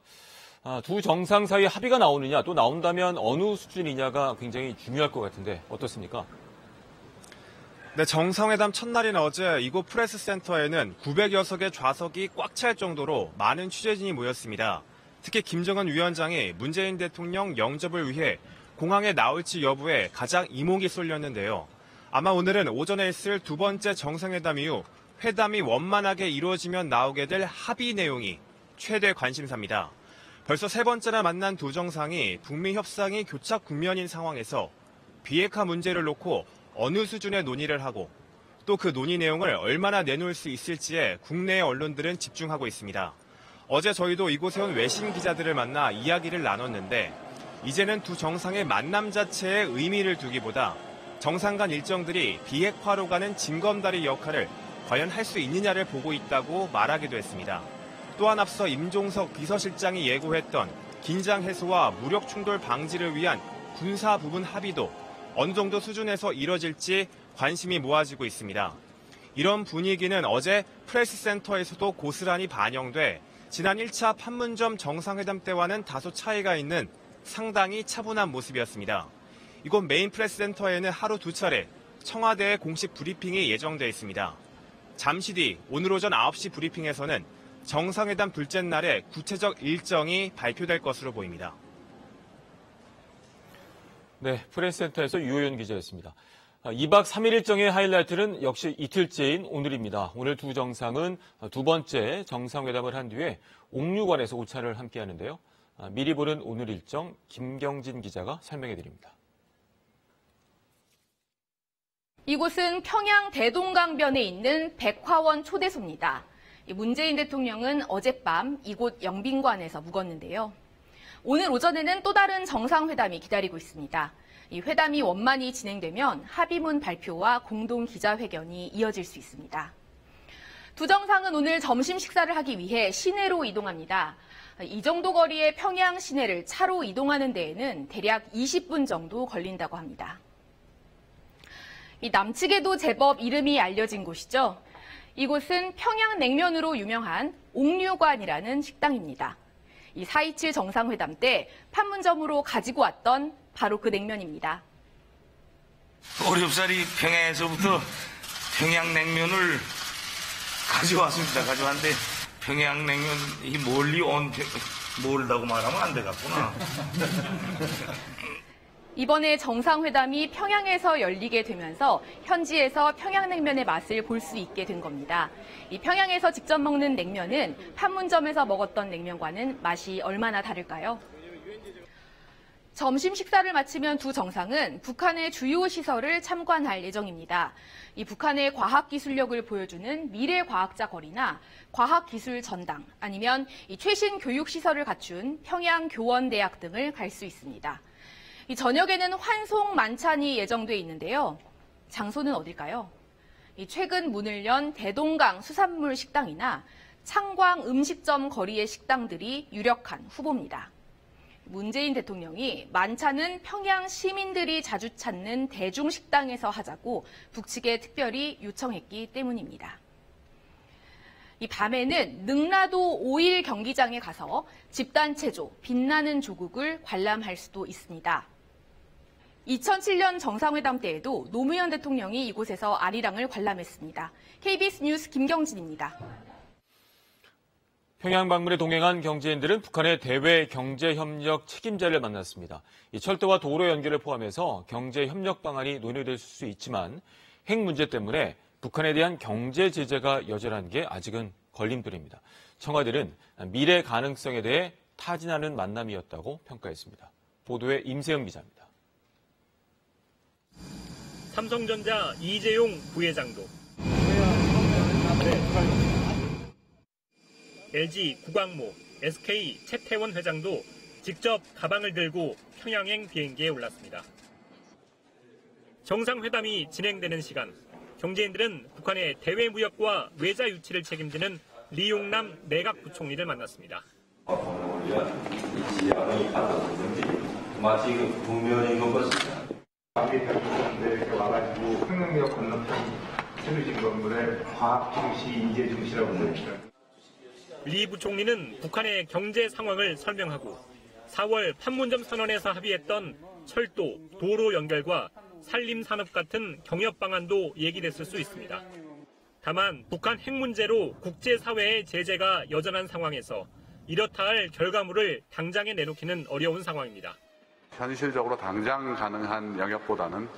Speaker 1: 두 정상 사이 합의가 나오느냐, 또 나온다면 어느 수준이냐가 굉장히 중요할 것 같은데 어떻습니까?
Speaker 5: 네, 정상회담 첫날인 어제 이곳 프레스센터에는 900여 석의 좌석이 꽉 찰 정도로 많은 취재진이 모였습니다. 특히 김정은 위원장이 문재인 대통령 영접을 위해 공항에 나올지 여부에 가장 이목이 쏠렸는데요. 아마 오늘은 오전에 있을 두 번째 정상회담 이후 회담이 원만하게 이루어지면 나오게 될 합의 내용이 최대 관심사입니다. 벌써 세 번째나 만난 두 정상이 북미 협상이 교착 국면인 상황에서 비핵화 문제를 놓고 어느 수준의 논의를 하고 또 그 논의 내용을 얼마나 내놓을 수 있을지에 국내의 언론들은 집중하고 있습니다. 어제 저희도 이곳에 온 외신 기자들을 만나 이야기를 나눴는데 이제는 두 정상의 만남 자체에 의미를 두기보다 정상 간 일정들이 비핵화로 가는 징검다리 역할을 과연 할 수 있느냐를 보고 있다고 말하기도 했습니다. 또한 앞서 임종석 비서실장이 예고했던 긴장 해소와 무력 충돌 방지를 위한 군사 부분 합의도 어느 정도 수준에서 이뤄질지 관심이 모아지고 있습니다. 이런 분위기는 어제 프레스센터에서도 고스란히 반영돼 지난 1차 판문점 정상회담 때와는 다소 차이가 있는 상당히 차분한 모습이었습니다. 이곳 메인 프레스센터에는 하루 두 차례 청와대의 공식 브리핑이 예정돼 있습니다. 잠시 뒤 오늘 오전 9시 브리핑에서는 정상회담 둘째 날의 구체적 일정이 발표될 것으로 보입니다.
Speaker 1: 네, 프레스센터에서 유효연 기자였습니다. 2박 3일 일정의 하이라이트는 역시 이틀째인 오늘입니다. 오늘 두 정상은 두 번째 정상회담을 한 뒤에 옥류관에서 오찬을 함께하는데요. 미리 보는 오늘 일정 김경진 기자가 설명해드립니다.
Speaker 15: 이곳은 평양 대동강변에 있는 백화원 초대소입니다. 문재인 대통령은 어젯밤 이곳 영빈관에서 묵었는데요. 오늘 오전에는 또 다른 정상회담이 기다리고 있습니다. 이 회담이 원만히 진행되면 합의문 발표와 공동 기자회견이 이어질 수 있습니다. 두 정상은 오늘 점심 식사를 하기 위해 시내로 이동합니다. 이 정도 거리의 평양 시내를 차로 이동하는 데에는 대략 20분 정도 걸린다고 합니다. 이 남측에도 제법 이름이 알려진 곳이죠. 이곳은 평양냉면으로 유명한 옥류관이라는 식당입니다. 이 4.27 정상회담 때 판문점으로 가지고 왔던 바로 그 냉면입니다.
Speaker 4: 어렵사리 평양에서부터 평양냉면을 가져왔습니다. 가져왔는데 평양냉면이 멀리 멀다고 말하면 안 되겠구나.
Speaker 15: 이번에 정상회담이 평양에서 열리게 되면서 현지에서 평양냉면의 맛을 볼 수 있게 된 겁니다. 이 평양에서 직접 먹는 냉면은 판문점에서 먹었던 냉면과는 맛이 얼마나 다를까요? 점심 식사를 마치면 두 정상은 북한의 주요 시설을 참관할 예정입니다. 이 북한의 과학기술력을 보여주는 미래과학자 거리나 과학기술 전당 아니면 이 최신 교육시설을 갖춘 평양교원대학 등을 갈 수 있습니다. 이 저녁에는 환송 만찬이 예정돼 있는데요. 장소는 어딜까요? 이 최근 문을 연 대동강 수산물 식당이나 창광 음식점 거리의 식당들이 유력한 후보입니다. 문재인 대통령이 만찬은 평양 시민들이 자주 찾는 대중식당에서 하자고 북측에 특별히 요청했기 때문입니다. 이 밤에는 능라도 5일 경기장에 가서 집단체조 빛나는 조국을 관람할 수도 있습니다. 2007년 정상회담 때에도 노무현 대통령이 이곳에서 아리랑을 관람했습니다. KBS 뉴스 김경진입니다.
Speaker 1: 평양 방문에 동행한 경제인들은 북한의 대외 경제협력 책임자를 만났습니다. 이 철도와 도로 연결을 포함해서 경제협력 방안이 논의될 수 있지만 핵 문제 때문에 북한에 대한 경제 제재가 여전한 게 아직은 걸림돌입니다. 청와대는 미래 가능성에 대해 타진하는 만남이었다고 평가했습니다. 보도에 임세영 기자입니다.
Speaker 16: 삼성전자 이재용 부회장도, LG 구광모, SK 최태원 회장도 직접 가방을 들고 평양행 비행기에 올랐습니다. 정상회담이 진행되는 시간, 경제인들은 북한의 대외 무역과 외자 유치를 책임지는 리용남 내각부총리를 만났습니다.
Speaker 3: 이렇게 와가지고 평양역 건너편 세류진 건물에 과학 중시, 인재 중시라고 합니다.
Speaker 16: 리 부총리는 북한의 경제 상황을 설명하고 4월 판문점 선언에서 합의했던 철도, 도로 연결과 산림산업 같은 경협 방안도 얘기됐을 수 있습니다. 다만 북한 핵 문제로 국제사회의 제재가 여전한 상황에서 이렇다 할 결과물을 당장에 내놓기는 어려운 상황입니다.
Speaker 7: 현실적으로 당장 가능한 영역보다는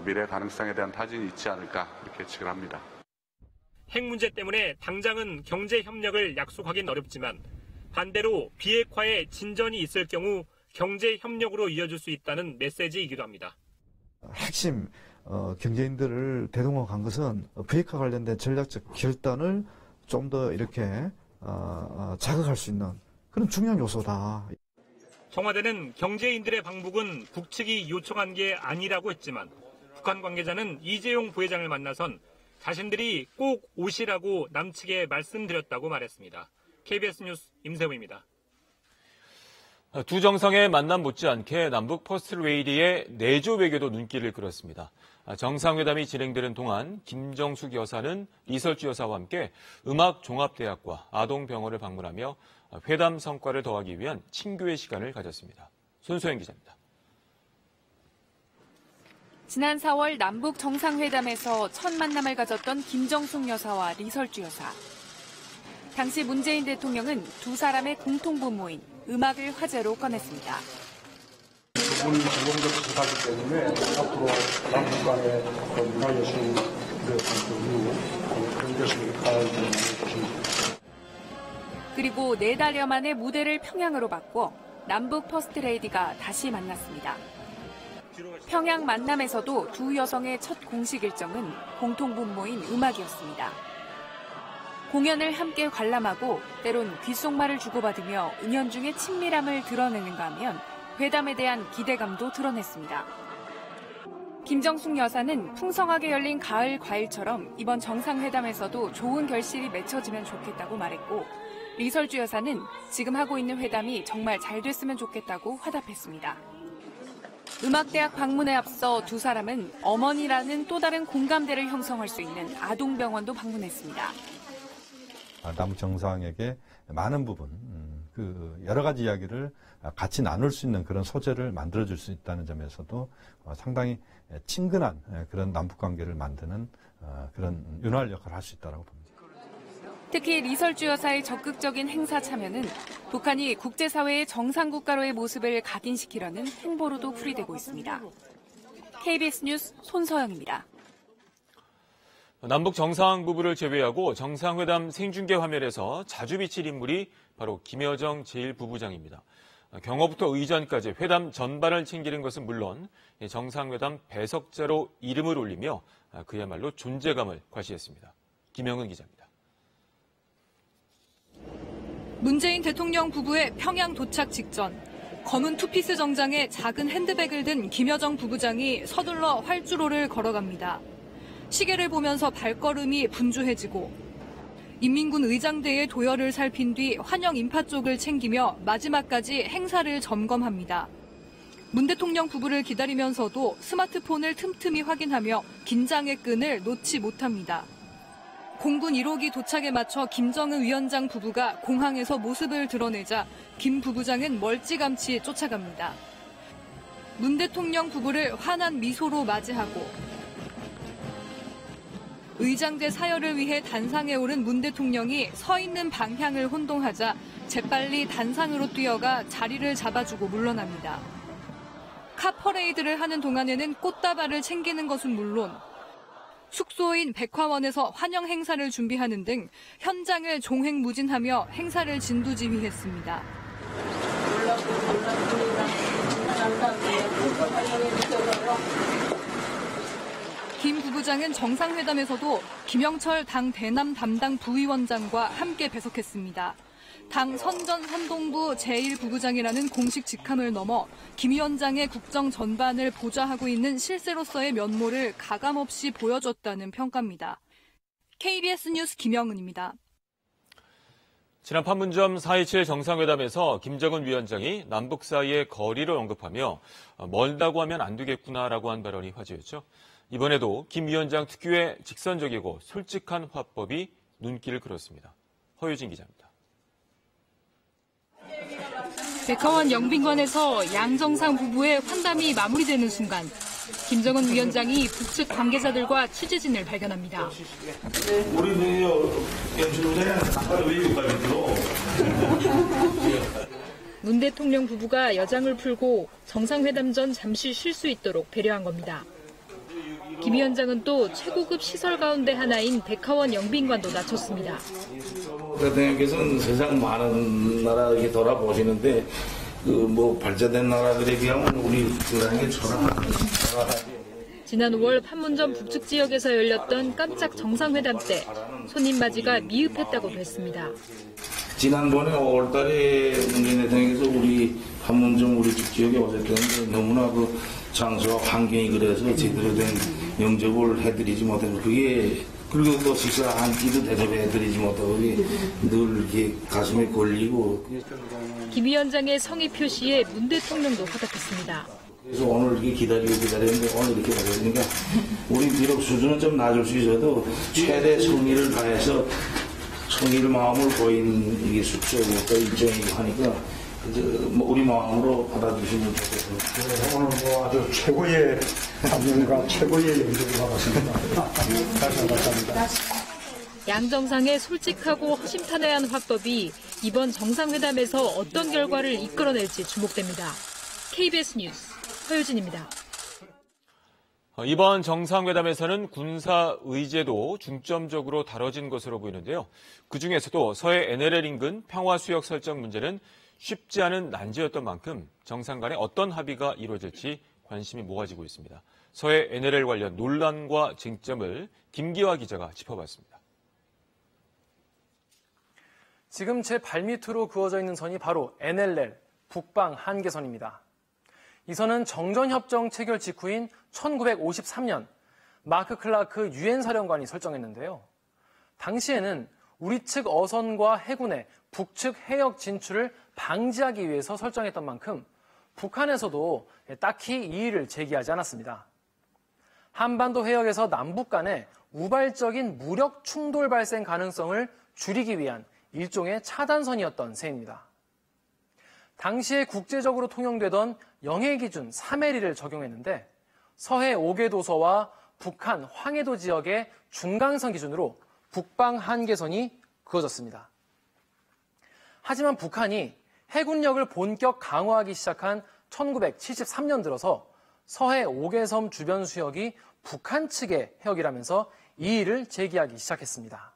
Speaker 7: 미래 가능성에 대한 타진이 있지 않을까 이렇게 예측을 합니다.
Speaker 16: 핵 문제 때문에 당장은 경제 협력을 약속하긴 어렵지만 반대로 비핵화에 진전이 있을 경우 경제 협력으로 이어질 수 있다는 메시지이기도 합니다.
Speaker 17: 핵심 경제인들을 대동하고 간 것은 비핵화 관련된 전략적 결단을 좀 더 이렇게 자극할 수 있는 그런 중요한 요소다.
Speaker 16: 청와대는 경제인들의 방북은 북측이 요청한 게 아니라고 했지만 북한 관계자는 이재용 부회장을 만나선 자신들이 꼭 오시라고 남측에 말씀드렸다고 말했습니다. KBS 뉴스 임세호입니다.
Speaker 1: 두 정상의 만남 못지않게 남북 퍼스트레이디의 내조 외교도 눈길을 끌었습니다. 정상회담이 진행되는 동안 김정숙 여사는 리설주 여사와 함께 음악종합대학과 아동병원을 방문하며 회담 성과를 더하기 위한 친교의 시간을 가졌습니다. 손소영 기자입니다.
Speaker 18: 지난 4월 남북 정상회담에서 첫 만남을 가졌던 김정숙 여사와 리설주 여사. 당시 문재인 대통령은 두 사람의 공통분모인 음악을 화제로 꺼냈습니다.
Speaker 3: 두 분이 전공적 지사기 때문에 앞으로 남북 간의 문화예술 그런 것을 가야 되는
Speaker 18: 그리고 4달여 만에 무대를 평양으로 바꿔 남북 퍼스트레이디가 다시 만났습니다. 평양 만남에서도 두 여성의 첫 공식 일정은 공통분모인 음악이었습니다. 공연을 함께 관람하고 때론 귓속말을 주고받으며 은연중에 친밀함을 드러내는가 하면 회담에 대한 기대감도 드러냈습니다. 김정숙 여사는 풍성하게 열린 가을 과일처럼 이번 정상회담에서도 좋은 결실이 맺혀지면 좋겠다고 말했고 리설주 여사는 지금 하고 있는 회담이 정말 잘 됐으면 좋겠다고 화답했습니다. 음악대학 방문에 앞서 두 사람은 어머니라는 또 다른 공감대를 형성할 수 있는 아동병원도 방문했습니다.
Speaker 17: 남북 정상에게 많은 부분, 여러 가지 이야기를 같이 나눌 수 있는 그런 소재를 만들어줄 수 있다는 점에서도 상당히 친근한 그런 남북 관계를 만드는 그런 윤활 역할을 할 수 있다고 봅니다.
Speaker 18: 특히 리설주 여사의 적극적인 행사 참여는 북한이 국제사회의 정상국가로의 모습을 각인시키려는 행보로도 풀이되고 있습니다. KBS 뉴스 손서영입니다.
Speaker 1: 남북 정상 부부를 제외하고 정상회담 생중계 화면에서 자주 비칠 인물이 바로 김여정 제1부부장입니다. 경호부터 의전까지 회담 전반을 챙기는 것은 물론 정상회담 배석자로 이름을 올리며 그야말로 존재감을 과시했습니다. 김영은 기자입니다.
Speaker 19: 문재인 대통령 부부의 평양 도착 직전 검은 투피스 정장에 작은 핸드백을 든 김여정 부부장이 서둘러 활주로를 걸어갑니다. 시계를 보면서 발걸음이 분주해지고 인민군 의장대의 도열을 살핀 뒤 환영 인파 쪽을 챙기며 마지막까지 행사를 점검합니다. 문 대통령 부부를 기다리면서도 스마트폰을 틈틈이 확인하며 긴장의 끈을 놓지 못합니다. 공군 1호기 도착에 맞춰 김정은 위원장 부부가 공항에서 모습을 드러내자 김 부부장은 멀찌감치 쫓아갑니다. 문 대통령 부부를 환한 미소로 맞이하고 의장대 사열을 위해 단상에 오른 문 대통령이 서 있는 방향을 혼동하자 재빨리 단상으로 뛰어가 자리를 잡아주고 물러납니다. 카 퍼레이드를 하는 동안에는 꽃다발을 챙기는 것은 물론 숙소인 백화원에서 환영 행사를 준비하는 등 현장을 종횡무진하며 행사를 진두지휘했습니다. 김 부부장은 정상회담에서도 김영철 당 대남 담당 부위원장과 함께 배석했습니다. 당 선전선동부 제1부부장이라는 공식 직함을 넘어 김 위원장의 국정 전반을 보좌하고 있는 실세로서의 면모를 가감없이 보여줬다는 평가입니다. KBS 뉴스 김영은입니다.
Speaker 1: 지난 판문점 4.27 정상회담에서 김정은 위원장이 남북 사이의 거리를 언급하며 멀다고 하면 안 되겠구나라고 한 발언이 화제였죠. 이번에도 김 위원장 특유의 직선적이고 솔직한 화법이 눈길을 끌었습니다. 허유진 기자입니다.
Speaker 19: 백화원 영빈관에서 양 정상 부부의 환담이 마무리되는 순간 김정은 위원장이 북측 관계자들과 취재진을 발견합니다.
Speaker 4: 우리 연출부장은 아까 왜 여기까지 들어?
Speaker 19: 문 대통령 부부가 여장을 풀고 정상회담 전 잠시 쉴 수 있도록 배려한 겁니다. 김 위원장은 또 최고급 시설 가운데 하나인 백화원 영빈관도 낮췄습니다.
Speaker 4: 대통령께서는 세상 많은 나라 이렇게 돌아보시는데 발전된 나라들에 비하면 우리들하는 게 초라하죠.
Speaker 19: 지난 5월 판문점 북측 지역에서 열렸던 깜짝 정상회담 때 손님 맞이가 미흡했다고 했습니다.
Speaker 4: 지난번에 5월달에 문재인 대통령께서 우리 판문점 우리 북 지역에 오셨을 때는 너무나 그 장소와 환경이 그래서 제대로 된 영접을 해드리지 못해서 그리고 또 식사 한 끼도 대접해드리지 못하고 늘 이렇게 가슴에 걸리고.
Speaker 19: 김 위원장의 성의 표시에 문 대통령도 화답했습니다.
Speaker 4: 그래서 오늘 이렇게 기다렸는데 오늘 이렇게 오셨으니까 우리 비록 수준은 좀 낮을 수 있어도 최대 성의를 다해서 성의를 마음을 보인 이게 숙소고 또 일정이고 하니까 우리 마음으로 받아주시면 좋겠습니다.
Speaker 20: 오늘 아주 최고의 감명과 최고의 영접을 받았습니다. 다시 한번 감사합니다.
Speaker 19: 양 정상의 솔직하고 허심탄회한 화법이 이번 정상회담에서 어떤 결과를 이끌어낼지 주목됩니다. KBS 뉴스 허유진입니다.
Speaker 1: 이번 정상회담에서는 군사 의제도 중점적으로 다뤄진 것으로 보이는데요. 그중에서도 서해 NLL 인근 평화수역 설정 문제는 쉽지 않은 난제였던 만큼 정상 간에 어떤 합의가 이루어질지 관심이 모아지고 있습니다. 서해 NLL 관련 논란과 쟁점을 김기화 기자가 짚어봤습니다.
Speaker 21: 지금 제 발밑으로 그어져 있는 선이 바로 NLL, 북방 한계선입니다. 이 선은 정전협정 체결 직후인 1953년 마크 클라크 유엔 사령관이 설정했는데요. 당시에는 우리 측 어선과 해군의 북측 해역 진출을 방지하기 위해서 설정했던 만큼 북한에서도 딱히 이의를 제기하지 않았습니다. 한반도 해역에서 남북 간의 우발적인 무력 충돌 발생 가능성을 줄이기 위한 일종의 차단선이었던 셈입니다. 당시에 국제적으로 통용되던 영해기준 3L을 적용했는데 서해 5개 도서와 북한 황해도 지역의 중간선 기준으로 북방 한계선이 그어졌습니다. 하지만 북한이 해군력을 본격 강화하기 시작한 1973년 들어서 서해 5개 섬 주변 수역이 북한 측의 해역이라면서 이의를 제기하기 시작했습니다.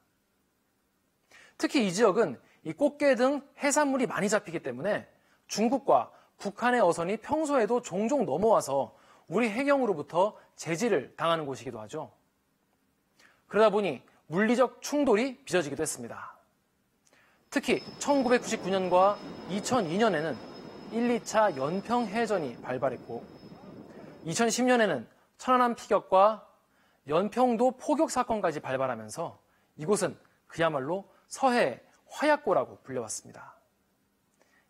Speaker 21: 특히 이 지역은 이 꽃게 등 해산물이 많이 잡히기 때문에 중국과 북한의 어선이 평소에도 종종 넘어와서 우리 해경으로부터 제지를 당하는 곳이기도 하죠. 그러다 보니 물리적 충돌이 빚어지기도 했습니다. 특히 1999년과 2002년에는 1, 2차 연평 해전이 발발했고 2010년에는 천안함 피격과 연평도 포격 사건까지 발발하면서 이곳은 그야말로 서해의 화약고라고 불려왔습니다.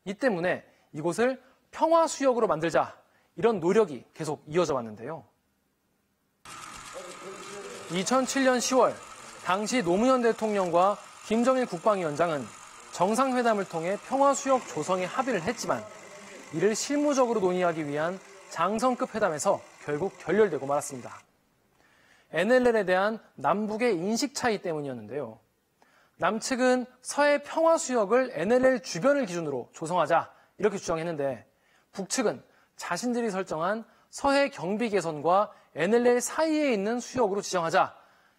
Speaker 21: 이 때문에 이곳을 평화수역으로 만들자 이런 노력이 계속 이어져 왔는데요. 2007년 10월 당시 노무현 대통령과 김정일 국방위원장은 정상회담을 통해 평화수역 조성에 합의를 했지만 이를 실무적으로 논의하기 위한 장성급 회담에서 결국 결렬되고 말았습니다. NLL에 대한 남북의 인식 차이 때문이었는데요. 남측은 서해 평화수역을 NLL 주변을 기준으로 조성하자 이렇게 주장했는데 북측은 자신들이 설정한 서해 경비개선과 NLL 사이에 있는 수역으로 지정하자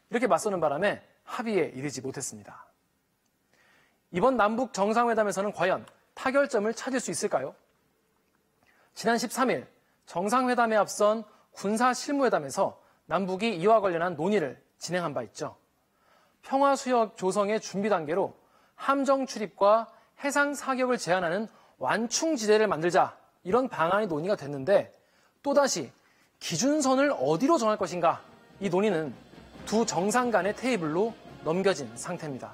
Speaker 21: 이렇게 맞서는 바람에 합의에 이르지 못했습니다. 이번 남북 정상회담에서는 과연 타결점을 찾을 수 있을까요? 지난 13일 정상회담에 앞선 군사실무회담에서 남북이 이와 관련한 논의를 진행한 바 있죠. 평화수역 조성의 준비 단계로 함정 출입과 해상 사격을 제한하는 완충지대를 만들자 이런 방안이 논의가 됐는데 또다시 기준선을 어디로 정할 것인가 이 논의는 두 정상 간의 테이블로 넘겨진 상태입니다.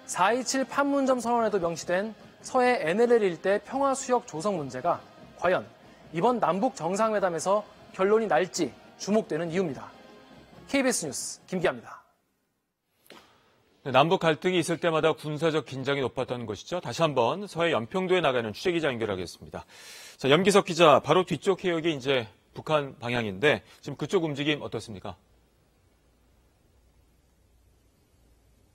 Speaker 21: 4.27 판문점 선언에도 명시된 서해 NLL 일대 평화수역 조성 문제가 과연 이번 남북 정상회담에서 결론이 날지 주목되는 이유입니다. KBS 뉴스 김기아입니다.
Speaker 1: 네, 남북 갈등이 있을 때마다 군사적 긴장이 높았던 것이죠. 다시 한번 서해 연평도에 나가는 취재기자 연결하겠습니다. 자, 염기석 기자, 바로 뒤쪽 해역이 이제 북한 방향인데 지금 그쪽 움직임 어떻습니까?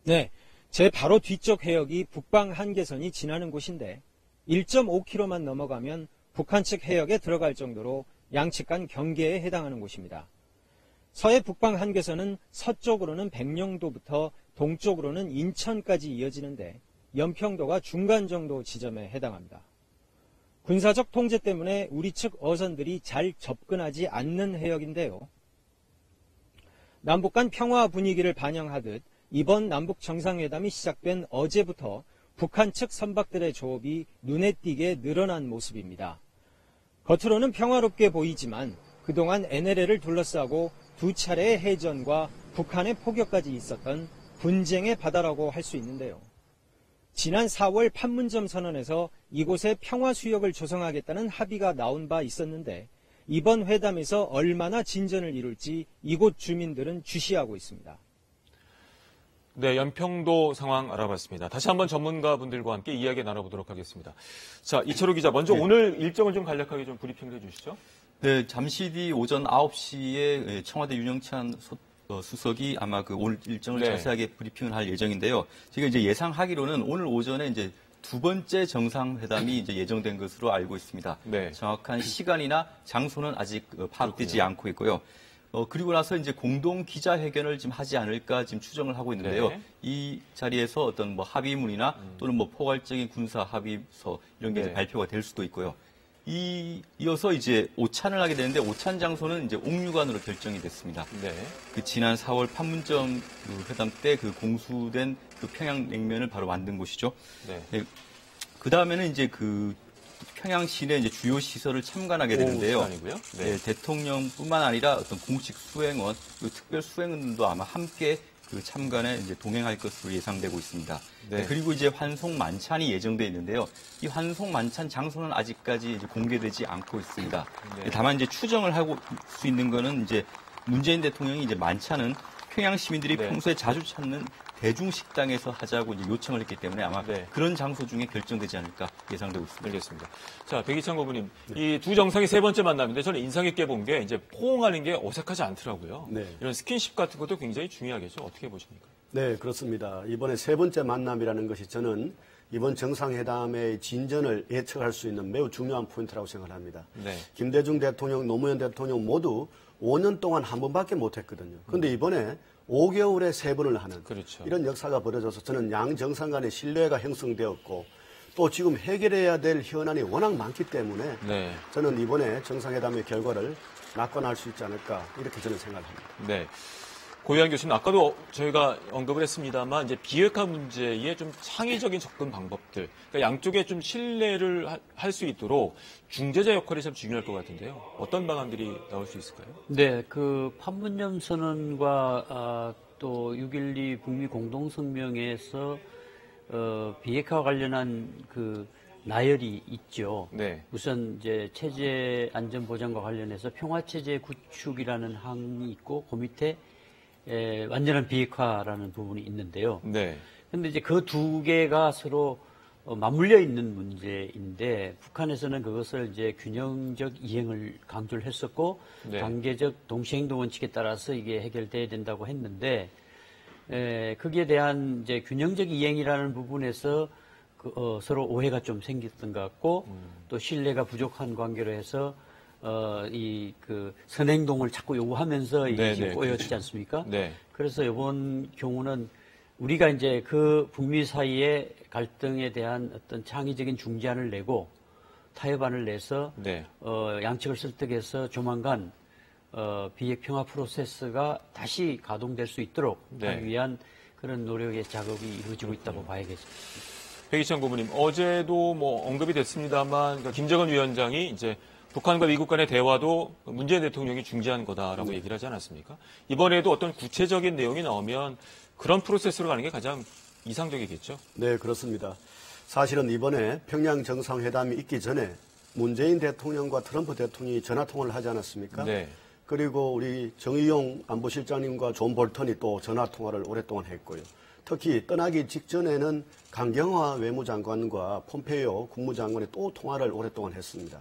Speaker 8: 네, 제 바로 뒤쪽 해역이 북방 한계선이 지나는 곳인데 1.5km만 넘어가면 북한 측 해역에 들어갈 정도로 양측 간 경계에 해당하는 곳입니다. 서해 북방 한계선은 서쪽으로는 백령도부터 동쪽으로는 인천까지 이어지는데 연평도가 중간 정도 지점에 해당합니다. 군사적 통제 때문에 우리 측 어선들이 잘 접근하지 않는 해역인데요. 남북 간 평화 분위기를 반영하듯 이번 남북 정상회담이 시작된 어제부터 북한 측 선박들의 조업이 눈에 띄게 늘어난 모습입니다. 겉으로는 평화롭게 보이지만 그동안 NLL을 둘러싸고 두 차례의 해전과 북한의 포격까지 있었던 분쟁의 바다라고 할 수 있는데요. 지난 4월 판문점 선언에서 이곳에 평화수역을 조성하겠다는 합의가 나온 바 있었는데 이번 회담에서 얼마나 진전을 이룰지 이곳 주민들은 주시하고 있습니다.
Speaker 1: 네, 연평도 상황 알아봤습니다. 다시 한번 전문가분들과 함께 이야기 나눠보도록 하겠습니다. 자, 이철우 기자, 먼저 오늘 일정을 좀 간략하게 좀 브리핑을 해주시죠.
Speaker 14: 네, 잠시 뒤 오전 9시에 청와대 윤영찬 수석이 아마 그 오늘 일정을 자세하게 브리핑을 할 예정인데요. 제가 이제 예상하기로는 오늘 오전에 이제 두 번째 정상회담이 이제 예정된 것으로 알고 있습니다. 네. 정확한 시간이나 장소는 아직 파악되지 않고 있고요. 그리고 나서 이제 공동 기자회견을 지금 하지 않을까 지금 추정을 하고 있는데요. 네. 이 자리에서 어떤 뭐 합의문이나 또는 뭐 포괄적인 군사 합의서 이런 게 발표가 될 수도 있고요. 이어서 이제 오찬을 하게 되는데 오찬 장소는 이제 옥류관으로 결정이 됐습니다. 네. 그 지난 4월 판문점 그 회담 때 그 공수된 그 평양냉면을 바로 만든 곳이죠. 네. 네. 그 다음에는 이제 그 평양 시내 이제 주요 시설을 참관하게 되는데요. 네. 대통령뿐만 아니라 어떤 공식 수행원, 그 특별 수행원들도 아마 함께 그 참관에 이제 동행할 것으로 예상되고 있습니다. 네. 그리고 이제 환송 만찬이 예정돼 있는데요. 이 환송 만찬 장소는 아직까지 이제 공개되지 않고 있습니다. 네. 다만 이제 추정을 하고 수 있는 거는 이제 문재인 대통령이 이제 만찬은 평양 시민들이 평소에 자주 찾는 대중식당에서 하자고 이제 요청을 했기 때문에 아마 그런 장소 중에 결정되지 않을까 예상되고 있습니다.
Speaker 1: 알겠습니다. 자, 백이찬 고문님, 이 두 정상이 세 번째 만남인데 저는 인상 깊게 본 게 이제 포옹하는 게 어색하지 않더라고요. 네. 이런 스킨십 같은 것도 굉장히 중요하겠죠. 어떻게 보십니까?
Speaker 13: 네, 그렇습니다. 이번에 세 번째 만남이라는 것이 저는 이번 정상회담의 진전을 예측할 수 있는 매우 중요한 포인트라고 생각합니다. 네. 김대중 대통령, 노무현 대통령 모두 5년 동안 한 번밖에 못했거든요. 그런데 이번에 5개월에 3번을 하는 이런 역사가 벌어져서 저는 양 정상 간의 신뢰가 형성되었고 또 지금 해결해야 될 현안이 워낙 많기 때문에 저는 이번에 정상회담의 결과를 낙관할 수 있지 않을까 이렇게 저는 생각합니다.
Speaker 1: 네. 고유한 교수님, 아까도 저희가 언급을 했습니다만 이제 비핵화 문제의 좀 창의적인 접근 방법들, 그러니까 양쪽에 좀 신뢰를 할 수 있도록 중재자 역할이 참 중요할 것 같은데요. 어떤 방안들이 나올 수 있을까요?
Speaker 12: 네, 그 판문점 선언과 또 6.12 북미 공동성명에서 비핵화 관련한 그 나열이 있죠. 네. 우선 이제 체제 안전 보장과 관련해서 평화 체제 구축이라는 항이 있고 그 밑에 완전한 비핵화라는 부분이 있는데요. 네. 근데 이제 그 두 개가 서로 맞물려 있는 문제인데 북한에서는 그것을 이제 균형적 이행을 강조를 했었고 단계적 동시행동 원칙에 따라서 이게 해결돼야 된다고 했는데 거기에 대한 이제 균형적 이행이라는 부분에서 서로 오해가 좀 생겼던 것 같고 또 신뢰가 부족한 관계로 해서 이 그 선행동을 자꾸 요구하면서 이게 지금 꼬였지 않습니까? 네. 그래서 이번 경우는 우리가 이제 그 북미 사이의 갈등에 대한 어떤 창의적인 중재안을 내고 타협안을 내서 양측을 설득해서 조만간 비핵 평화 프로세스가 다시 가동될 수 있도록
Speaker 1: 네.
Speaker 12: 하기 위한 그런 노력의 작업이 이루어지고 있다고 봐야겠습니다.
Speaker 1: 백이천 고문님, 어제도 뭐 언급이 됐습니다만 그러니까 김정은 위원장이 이제 북한과 미국 간의 대화도 문재인 대통령이 중지한 거다라고 얘기를 하지 않았습니까? 이번에도 어떤 구체적인 내용이 나오면 그런 프로세스로 가는 게 가장 이상적이겠죠?
Speaker 13: 네, 그렇습니다. 사실은 이번에 평양 정상회담이 있기 전에 문재인 대통령과 트럼프 대통령이 전화통화를 하지 않았습니까?
Speaker 1: 네.
Speaker 13: 그리고 우리 정의용 안보실장님과 존 볼턴이 또 전화통화를 오랫동안 했고요. 특히 떠나기 직전에는 강경화 외무장관과 폼페이오 국무장관이 또 통화를 오랫동안 했습니다.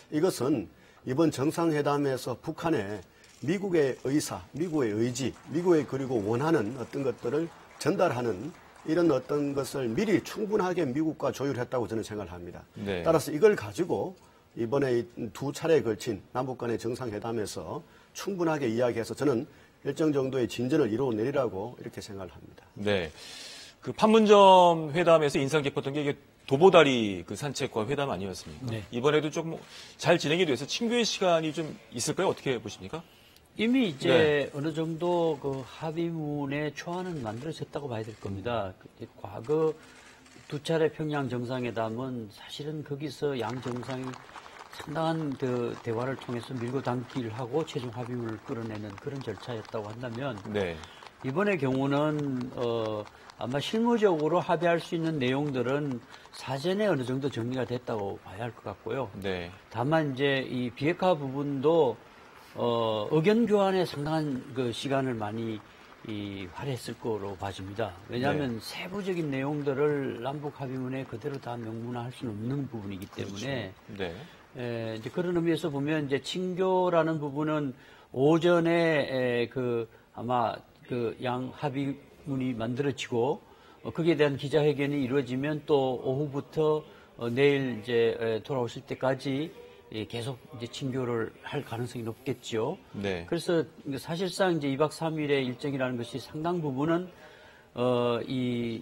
Speaker 13: 이것은 이번 정상회담에서 북한에 미국의 의사, 미국의 의지, 미국의 그리고 원하는 어떤 것들을 전달하는 이런 어떤 것을 미리 충분하게 미국과 조율했다고 저는 생각을 합니다.
Speaker 1: 네.
Speaker 13: 따라서 이걸 가지고 이번에 두 차례에 걸친 남북 간의 정상회담에서 충분하게 이야기해서 저는 일정 정도의 진전을 이루어내리라고 이렇게 생각을 합니다.
Speaker 1: 네. 그 판문점 회담에서 인상 깊었던 게 이게 도보다리 그 산책과 회담 아니었습니까?
Speaker 12: 네.
Speaker 1: 이번에도 좀 잘 진행이 돼서 친교의 시간이 좀 있을까요? 어떻게 보십니까?
Speaker 12: 이미 이제 어느 정도 그 합의문의 초안은 만들어졌다고 봐야 될 겁니다. 과거 두 차례 평양 정상회담은 사실은 거기서 양 정상이 상당한 그 대화를 통해서 밀고 당기를 하고 최종 합의문을 끌어내는 그런 절차였다고 한다면
Speaker 1: 네.
Speaker 12: 이번의 경우는 아마 실무적으로 합의할 수 있는 내용들은 사전에 어느 정도 정리가 됐다고 봐야 할 것 같고요.
Speaker 1: 네.
Speaker 12: 다만 이제 이 비핵화 부분도 의견 교환에 상당한 그 시간을 많이 할애했을 거로 봐집니다. 왜냐하면
Speaker 1: 네.
Speaker 12: 세부적인 내용들을 남북 합의문에 그대로 다 명문화할 수는 없는 부분이기 때문에
Speaker 1: 그렇죠. 네.
Speaker 12: 이제 그런 의미에서 보면 이제 친교라는 부분은 오전에 아마 그 양 합의문이 만들어지고 거기에 대한 기자회견이 이루어지면 또 오후부터 내일 이제 돌아오실 때까지 계속 이제 친교를 할 가능성이 높겠죠.
Speaker 1: 네.
Speaker 12: 그래서 사실상 이제 2박 3일의 일정이라는 것이 상당 부분은 이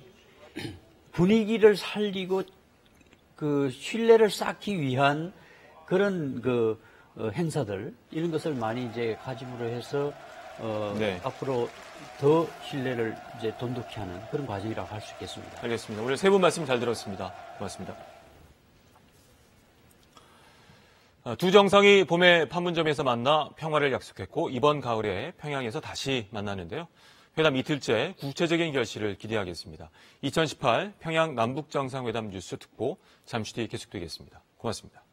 Speaker 12: 분위기를 살리고 그 신뢰를 쌓기 위한 그런 그 행사들 이런 것을 많이 이제 가짐으로 해서
Speaker 1: 네.
Speaker 12: 앞으로 더 신뢰를 이제 돈독히 하는 그런 과정이라고 할 수 있겠습니다.
Speaker 1: 알겠습니다. 오늘 세 분 말씀 잘 들었습니다. 고맙습니다. 두 정상이 봄에 판문점에서 만나 평화를 약속했고 이번 가을에 평양에서 다시 만나는데요. 회담 이틀째 구체적인 결실을 기대하겠습니다. 2018 평양 남북정상회담 뉴스 특보 잠시 뒤에 계속되겠습니다. 고맙습니다.